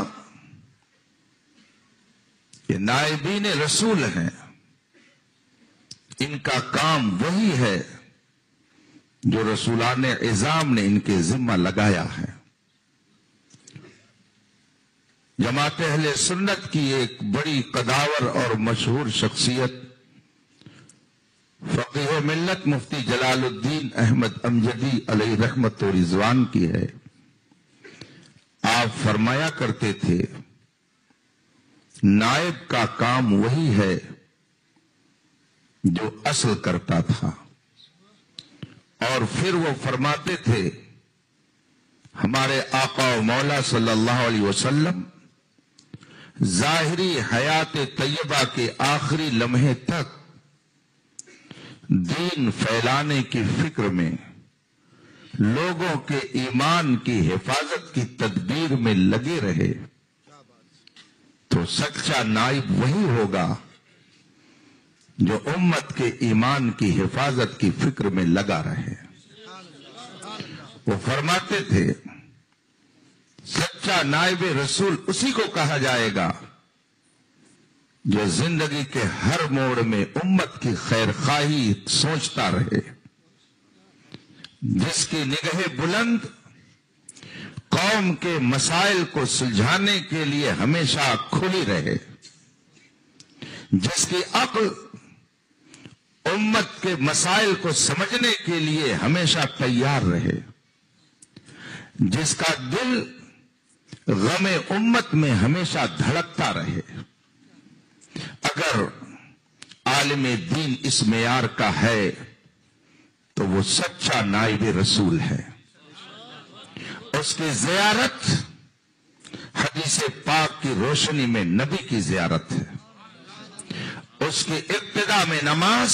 یہ نائبین رسول ہیں، ان کا کام وہی ہے جو رسولان اعظام نے ان کے ذمہ لگایا ہے۔ جماعت اہل سنت کی ایک بڑی قداور اور مشہور شخصیت فقیہ ملت مفتی جلال الدین احمد امجدی علیہ رحمت و رضوان کی ہے۔ آپ فرمایا کرتے تھے، نائب کا کام وہی ہے جو اصل کرتا تھا۔ اور پھر وہ فرماتے تھے، ہمارے آقا و مولا صلی اللہ علیہ وسلم ظاہری حیات طیبہ کے آخری لمحے تک دین پھیلانے کی فکر میں، لوگوں کے ایمان کی حفاظت کی تدبیر میں لگے رہے۔ تو سچا نائب وہی ہوگا جو امت کے ایمان کی حفاظت کی فکر میں لگا رہے۔ وہ فرماتے تھے، سچا نائب رسول اسی کو کہا جائے گا جو زندگی کے ہر موڑ میں امت کی خیر خواہی سوچتا رہے، جس کی نگاہ بلند قوم کے مسائل کو سلجھانے کے لیے ہمیشہ کھلی رہے۔ جس کی عقل امت کے مسائل کو سمجھنے کے لیے ہمیشہ تیار رہے، جس کا دل غم امت میں ہمیشہ دھڑکتا رہے. اگر عالم دین اس معیار کا ہے تو وہ سچا نائب رسول ہے. اس کی زیارت حدیث پاک کی روشنی میں نبی کی زیارت ہے. اس کی ابتدا میں نماز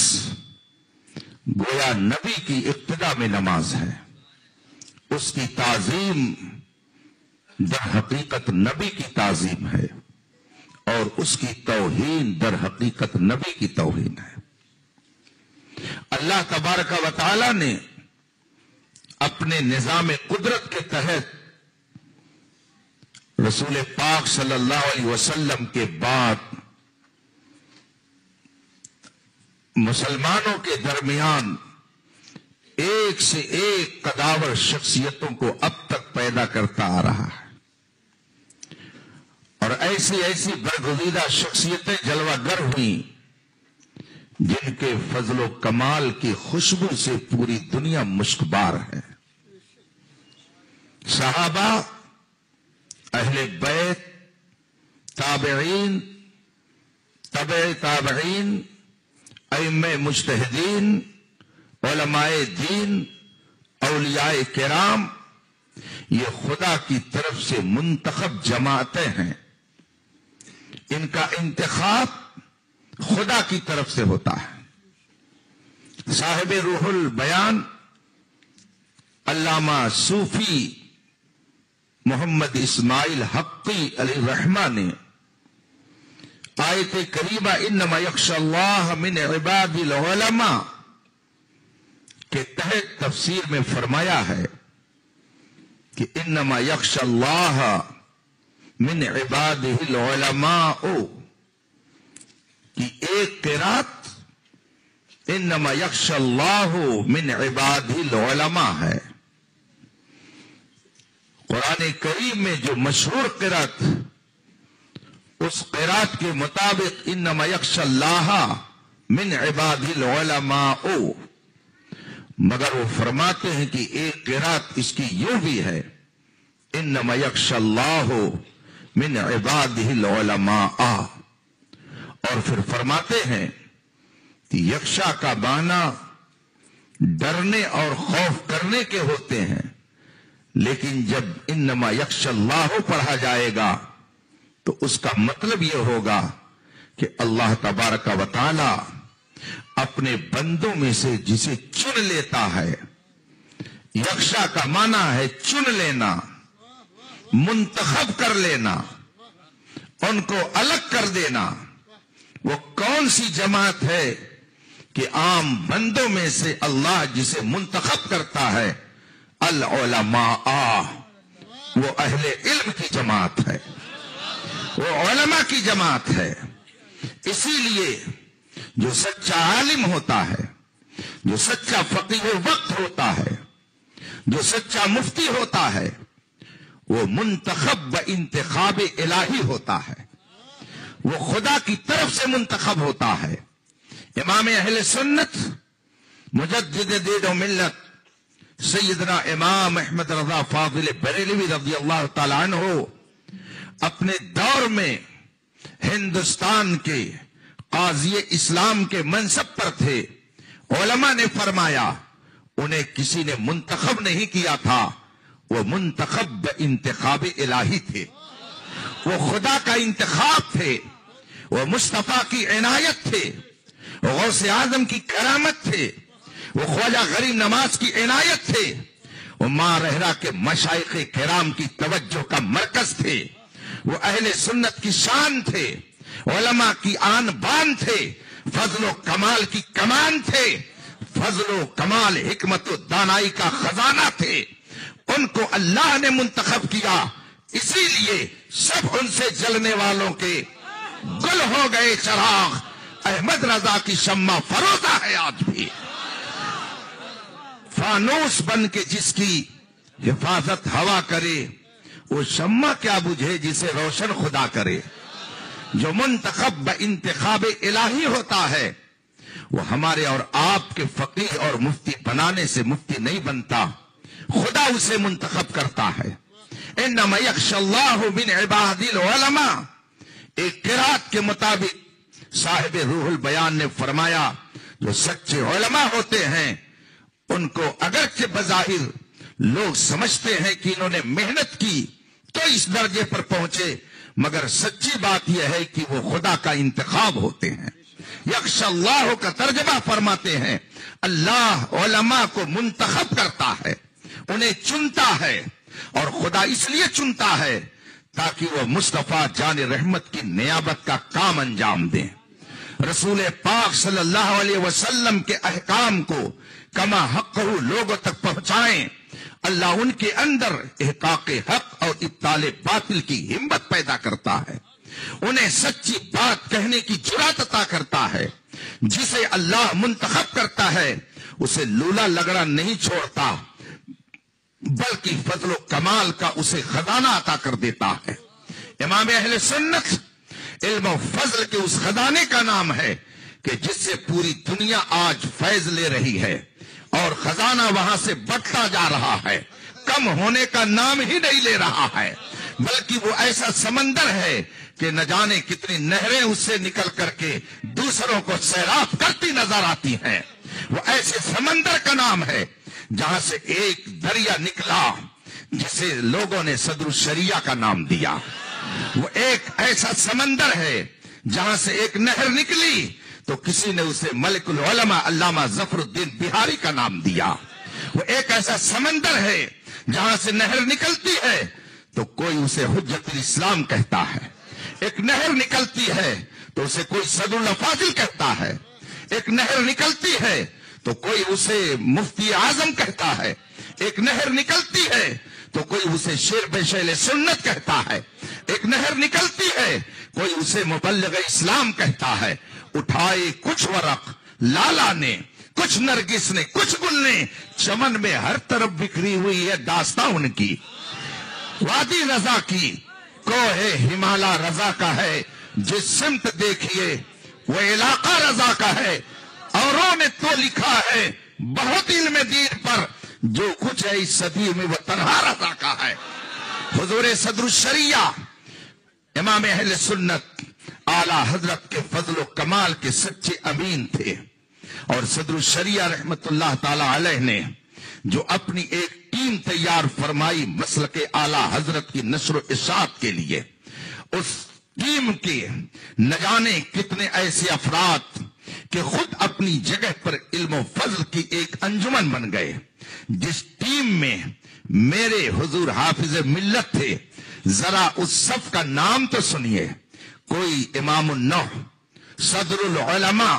گویا نبی کی ابتدا میں نماز ہے. اس کی تعظیم در حقیقت نبی کی تعظیم ہے، اور اس کی توہین در حقیقت نبی کی توہین ہے. اللہ تبارک و تعالی نے اپنے نظام قدرت کے تحت رسول پاک صلی اللہ علیہ وسلم کے بعد مسلمانوں کے درمیان ایک سے ایک قداور شخصیتوں کو اب تک پیدا کرتا آ رہا ہے، اور ایسی ایسی برگزیدہ شخصیتیں جلوہ گر ہوئیں جن کے فضل و کمال کی خوشبو سے پوری دنیا مشکبار ہے. صحابہ، اہل بیت، تابعین، تبع تابعین، ائمہ مجتہدین، علماء دین، اولیاء کرام، یہ خدا کی طرف سے منتخب جماعتیں ہیں. ان کا انتخاب خدا کی طرف سے ہوتا ہے. صاحب روح البیان علامہ صوفی محمد اسماعیل حقی علیہ الرحمہ نے آیت کریمہ انما یخشی اللہ من عباد العلماء کے تحت تفسیر میں فرمایا ہے کہ انما یخشی اللہ من عبادہ العلماء کی ایک قرات انما یخشی اللہ من عبادہ العلماء ہے. قرآن کریم میں جو مشہور قرات، اس قرات کے مطابق انما یخشی اللہ من عبادہ العلماء، مگر وہ فرماتے ہیں کہ ایک قرات اس کی یوں بھی ہے انما یخشی اللہ من عبادہ العلماء، اور پھر فرماتے ہیں کہ یخشا کا معنی ڈرنے اور خوف کرنے کے ہوتے ہیں، لیکن جب انما یخشی اللہ پڑھا جائے گا تو اس کا مطلب یہ ہوگا کہ اللہ تبارک و تعالی اپنے بندوں میں سے جسے چن لیتا ہے. یخشا کا معنی ہے چن لینا، منتخب کر لینا، ان کو الگ کر دینا. وہ کون سی جماعت ہے کہ عام بندوں میں سے اللہ جسے منتخب کرتا ہے؟ العلماء، وہ اہل علم کی جماعت ہے، وہ علماء کی جماعت ہے. اسی لیے جو سچا عالم ہوتا ہے، جو سچا فقیہ وقت ہوتا ہے، جو سچا مفتی ہوتا ہے، وہ منتخب و انتخاب الہی ہوتا ہے، وہ خدا کی طرف سے منتخب ہوتا ہے. امام اہل سنت مجدد دین و ملت سیدنا امام احمد رضا فاضل بریلوی رضی اللہ تعالی عنہ اپنے دور میں ہندوستان کے قاضی اسلام کے منصب پر تھے. علماء نے فرمایا انہیں کسی نے منتخب نہیں کیا تھا، وہ منتخب انتخاب الہی تھے، وہ خدا کا انتخاب تھے، وہ مصطفیٰ کی عنایت تھے، وہ غوث اعظم کی کرامت تھے، وہ خواجہ غریب نواز کی عنایت تھے، وہ ماں رہرا کے مشائخ کرام کی توجہ کا مرکز تھے، وہ اہل سنت کی شان تھے، علماء کی آن بان تھے، فضل و کمال کی کمان تھے، فضل و کمال حکمت و دانائی کا خزانہ تھے. ان کو اللہ نے منتخب کیا، اسی لیے سب ان سے جلنے والوں کے گل ہو گئے چراغ. احمد رضا کی شمع فروزہ ہے آج بھی، فانوس بن کے جس کی حفاظت ہوا کرے، وہ شمع کیا بجھے جسے روشن خدا کرے. جو منتخب انتخاب الہی ہوتا ہے وہ ہمارے اور آپ کے فقیہ اور مفتی بنانے سے مفتی نہیں بنتا، خدا اسے منتخب کرتا ہے۔ انما یخشی اللہ من عباد العلماء، ایک قرات کے مطابق صاحب روح البیان نے فرمایا جو سچے علماء ہوتے ہیں ان کو اگرچہ بظاہر لوگ سمجھتے ہیں کہ انہوں نے محنت کی تو اس درجے پر پہنچے، مگر سچی بات یہ ہے کہ وہ خدا کا انتخاب ہوتے ہیں۔ یخشی اللہ کا ترجمہ فرماتے ہیں اللہ علماء کو منتخب کرتا ہے، انہیں چنتا ہے، اور خدا اس لیے چنتا ہے تاکہ وہ مصطفیٰ جان رحمت کی نیابت کا کام انجام دیں، رسول پاک صلی اللہ علیہ وسلم کے احکام کو کما حق لوگوں تک پہنچائیں۔ اللہ ان کے اندر احقاق حق اور ابطال باطل کی ہمت پیدا کرتا ہے، انہیں سچی بات کہنے کی جرات عطا کرتا ہے۔ جسے اللہ منتخب کرتا ہے اسے لولا لگڑا نہیں چھوڑتا، بلکہ فضل و کمال کا اسے خزانہ عطا کر دیتا ہے۔ امام اہل سنت علم و فضل کے اس خزانے کا نام ہے کہ جس سے پوری دنیا آج فیض لے رہی ہے، اور خزانہ وہاں سے بڑھتا جا رہا ہے، کم ہونے کا نام ہی نہیں لے رہا ہے، بلکہ وہ ایسا سمندر ہے کہ نہ جانے کتنی نہریں اس سے نکل کر کے دوسروں کو سیراب کرتی نظر آتی ہیں۔ وہ ایسے سمندر کا نام ہے جہاں سے ایک دریا نکلا جسے لوگوں نے صدر الشریعہ کا نام دیا۔ وہ ایک ایسا سمندر ہے جہاں سے ایک نہر نکلی تو کسی نے اسے ملک العلماء علامہ ظفر الدین بہاری کا نام دیا۔ وہ ایک ایسا سمندر ہے جہاں سے نہر نکلتی ہے تو کوئی اسے حجت الاسلام کہتا ہے، ایک نہر نکلتی ہے تو اسے کوئی صدر الافاضل کہتا ہے، ایک نہر نکلتی ہے تو کوئی اسے مفتی اعظم کہتا ہے، ایک نہر نکلتی ہے تو کوئی اسے شیر بشیل سنت کہتا ہے، ایک نہر نکلتی ہے کوئی اسے مبلغ اسلام کہتا ہے۔ اٹھائے کچھ ورق لالا نے، کچھ نرگس نے، کچھ گل نے، چمن میں ہر طرف بکھری ہوئی ہے داستاں ان کی۔ وادی رضا کی کوہ ہمالا رضا کا ہے، جس سمت دیکھیے وہ علاقہ رضا کا ہے، اوروں نے تو لکھا ہے بہت علم دین پر، جو کچھ ہے اس صدی میں وہ تنہا رضا کا ہے۔ حضور صدر الشریعہ امام اہل سنت اعلی حضرت کے فضل و کمال کے سچے امین تھے، اور صدر الشریعہ رحمت اللہ تعالی علیہ نے جو اپنی ایک ٹیم تیار فرمائی مسلک اعلی حضرت کی نشر و اشاعت کے لیے، اس ٹیم کے نہ جانے کتنے ایسے افراد کہ خود اپنی جگہ پر علم و فضل کی ایک انجمن بن گئے۔ جس ٹیم میں میرے حضور حافظ ملت تھے، ذرا اس صف کا نام تو سنیے۔ کوئی امام النوح صدر العلماء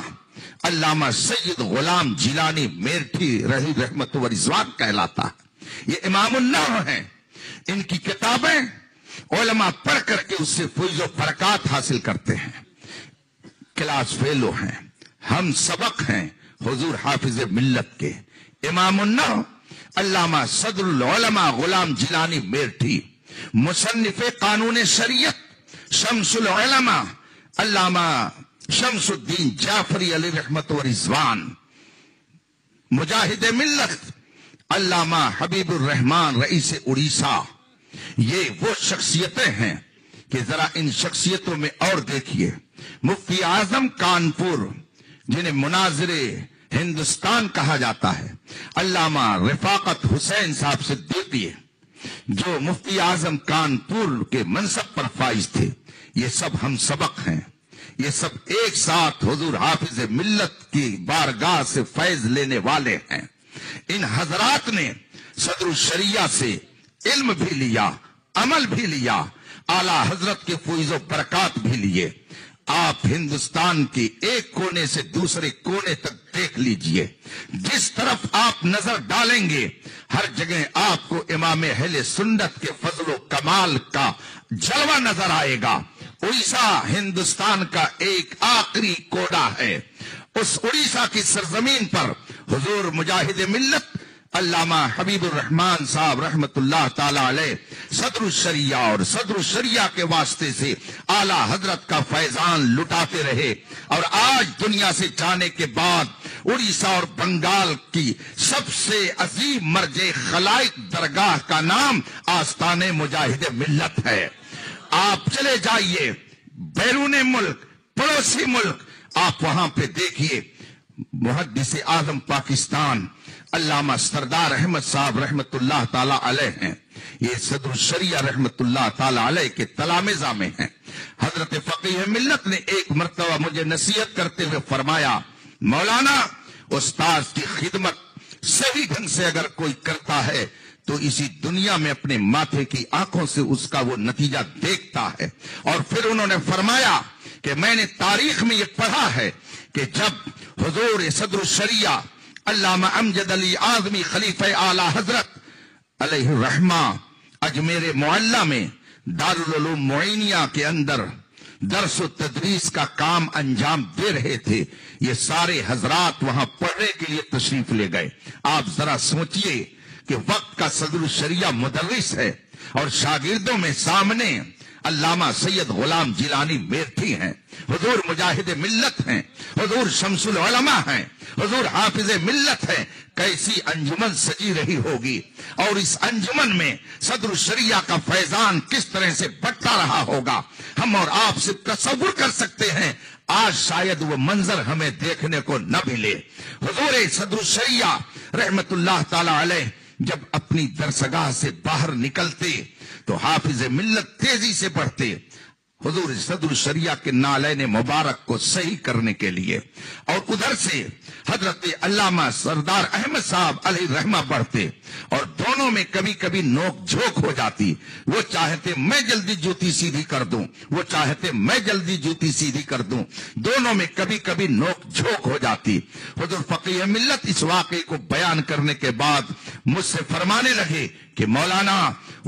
علامہ سید غلام جیلانی میرٹھی رہی رحمت و رضوان کہلاتا ہے، یہ امام النوح ہیں۔ ان کی کتابیں علماء پڑھ کر کے اس سے فیض و برکات حاصل کرتے ہیں، کلاس فیلو ہیں، ہم سبق ہیں حضور حافظ ملت کے۔ امام النوح علامہ صدر العلماء غلام جیلانی میرٹھی، مصنف قانون شریعت شمس العلماء علامہ شمس الدین جعفری علیہ رحمت و رضوان، مجاہد ملت علامہ حبیب الرحمان رئیس اڑیسہ۔ یہ وہ شخصیتیں ہیں کہ ذرا ان شخصیتوں میں اور دیکھیے، مفتی اعظم کانپور جنہیں مناظر ہندوستان کہا جاتا ہے، علامہ رفاقت حسین صاحب صدیقی جو مفتی اعظم کانپور کے منصب پر فائز تھے، یہ سب ہم سبق ہیں، یہ سب ایک ساتھ حضور حافظ ملت کی بارگاہ سے فیض لینے والے ہیں۔ ان حضرات نے صدر الشریعہ سے علم بھی لیا، عمل بھی لیا، اعلی حضرت کے فیض و برکات بھی لیے۔ آپ ہندوستان کے ایک کونے سے دوسرے کونے تک دیکھ لیجئے، جس طرف آپ نظر ڈالیں گے ہر جگہ آپ کو امام اہل سنت کے فضل و کمال کا جلوہ نظر آئے گا۔ اڑیسہ ہندوستان کا ایک آخری کوڑا ہے، اس اڑیسہ کی سرزمین پر حضور مجاہد ملت علامہ حبیب الرحمان صاحب رحمت اللہ تعالی علیہ صدر الشریعہ اور صدر الشریعہ کے واسطے سے اعلی حضرت کا فیضان لٹاتے رہے، اور آج دنیا سے جانے کے بعد اڑیسہ اور بنگال کی سب سے عظیم مرجع خلائق درگاہ کا نام آستان مجاہد ملت ہے۔ آپ چلے جائیے بیرون ملک، پڑوسی ملک، آپ وہاں پہ دیکھیے محدث اعظم پاکستان علامہ سردار احمد صاحب رحمت اللہ تعالی علیہ ہیں، یہ صدر الشریعہ رحمت اللہ تعالی علیہ کے تلامذہ میں ہیں۔ حضرت فقیہ ملت نے ایک مرتبہ مجھے نصیحت کرتے ہوئے فرمایا، مولانا استاذ کی خدمت صحیح ڈھنگ سے اگر کوئی کرتا ہے تو اسی دنیا میں اپنے ماتھے کی آنکھوں سے اس کا وہ نتیجہ دیکھتا ہے۔ اور پھر انہوں نے فرمایا کہ میں نے تاریخ میں یہ پڑھا ہے کہ جب حضور صدر الشریعہ علامہ امجد علی اعظمی خلیفہ اعلی حضرت علیہ الرحمہ اجمیر معلیٰ میں دارالعلوم معینیہ کے اندر درس و تدریس کا کام انجام دے رہے تھے، یہ سارے حضرات وہاں پڑھنے کے لیے تشریف لے گئے۔ آپ ذرا سوچئے کہ وقت کا صدر الشریعہ مدرس ہے اور شاگردوں میں سامنے علامہ سید غلام جیلانی میرٹھی ہیں، حضور مجاہد ملت ہیں، حضور شمس العلماء ہیں، حضور حافظ ملت ہیں، کیسی انجمن سجی رہی ہوگی، اور اس انجمن میں صدر الشریعہ کا فیضان کس طرح سے بٹتا رہا ہوگا، ہم اور آپ سے تصور کر سکتے ہیں۔ آج شاید وہ منظر ہمیں دیکھنے کو نہ ملے۔ حضور صدر الشریعہ رحمت اللہ تعالی علیہ جب اپنی درسگاہ سے باہر نکلتے تو حافظ ملت تیزی سے بڑھتے حضور صدر الشریعہ کے نالین مبارک کو صحیح کرنے کے لیے، اور ادھر سے حضرت علامہ سردار احمد صاحب علیہ الرحمہ بڑھتے، اور دونوں میں کبھی کبھی نوک جھوک ہو جاتی، وہ چاہتے میں جلدی جوتی سیدھی کر دوں، وہ چاہتے میں جلدی جوتی سیدھی کر دوں، دونوں میں کبھی کبھی نوک جھوک ہو جاتی۔ حضور فقیہ ملت اس واقعے کو بیان کرنے کے بعد مجھ سے فرمانے لگے کہ مولانا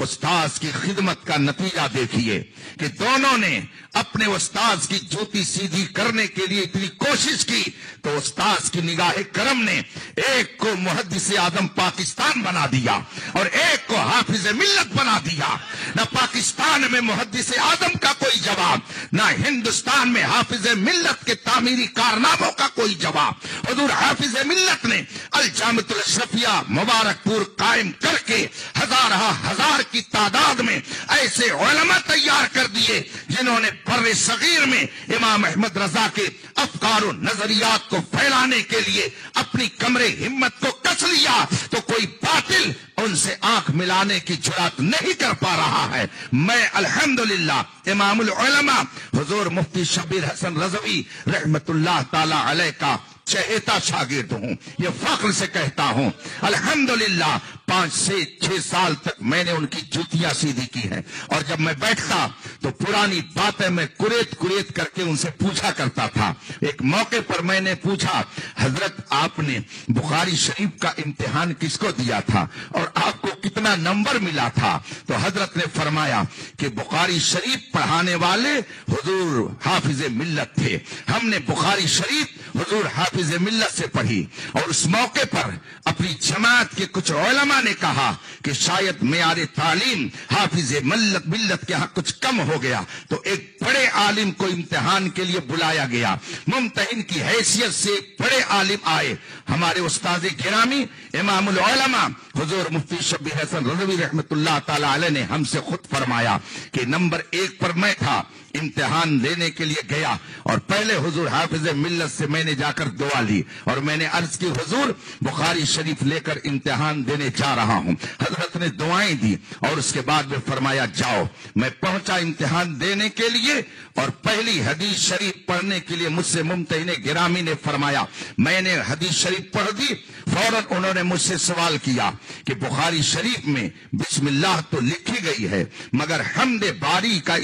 استاذ کی خدمت کا نتیجہ دیکھیے کہ دونوں نے اپنے استاذ کی جوتی سیدھی کرنے کے لیے اتنی کوشش کی تو استاذ کی نگاہ کرم نے ایک کو محدث اعظم پاکستان بنا دیا اور ایک کو حافظ ملت بنا دیا۔ نہ پاکستان میں محدث اعظم کا کوئی جواب، نہ ہندوستان میں حافظ ملت کے تعمیری کارناموں کا کوئی جواب۔ حضور حافظ ملت نے الجامعۃ الاشرفیہ مبارک پور قائم کر کے ہزار کی تعداد میں ایسے علماء تیار کر دیے جنہوں نے بر صغیر میں امام احمد رضا کے افکار و نظریات کو پھیلانے کے لیے اپنی کمر ہمت کو کس لیا، تو کوئی باطل ان سے آنکھ ملانے کی جرات نہیں کر پا رہا ہے۔ میں الحمدللہ امام العلماء حضور مفتی شبیر حسن رضوی رحمت اللہ تعالی علیہ کا چہیتا شاگرد ہوں، یہ فخر سے کہتا ہوں۔ الحمدللہ 5 سے 6 سال تک میں نے ان کی جوتیاں سیدھی کی ہیں، اور جب میں بیٹھتا تو پرانی باتیں میں کریت کر کے ان سے پوچھا کرتا تھا۔ ایک موقع پر میں نے پوچھا، حضرت آپ نے بخاری شریف کا امتحان کس کو دیا تھا اور آپ کو کتنا نمبر ملا تھا؟ تو حضرت نے فرمایا کہ بخاری شریف پڑھانے والے حضور حافظ ملت تھے، ہم نے بخاری شریف حضور حافظ ملت سے پڑھی، اور اس موقع پر اپنی جماعت کے کچھ علماء نے کہا کہ شاید معیار تعلیم حافظ ملت کے ہاں کچھ کم ہو گیا، تو ایک بڑے عالم کو امتحان کے لیے بلایا گیا، ممتحن کی حیثیت سے بڑے عالم آئے، ہمارے استاد گرامی امام العلماء حضور مفتی شبیر حسن رضوی رحمت اللہ تعالی علیہ نے ہم سے خود فرمایا کہ نمبر 1 پر میں تھا، امتحان دینے کے لیے گیا اور پہلے حضور حافظ ملت سے میں نے جا کر دعا لی اور میں نے عرض کی حضور بخاری شریف لے کر امتحان دینے جا رہا ہوں۔ حضرت نے دعائیں دی اور اس کے بعد میں فرمایا جاؤ۔ میں پہنچا امتحان دینے کے لیے اور پہلی حدیث شریف پڑھنے کے لیے مجھ سے ممتحن گرامی نے فرمایا، میں نے حدیث شریف پڑھ دی، فوراً انہوں نے مجھ سے سوال کیا کہ بخاری شریف میں بسم اللہ تو لکھی گئی ہے مگر حمد باری کا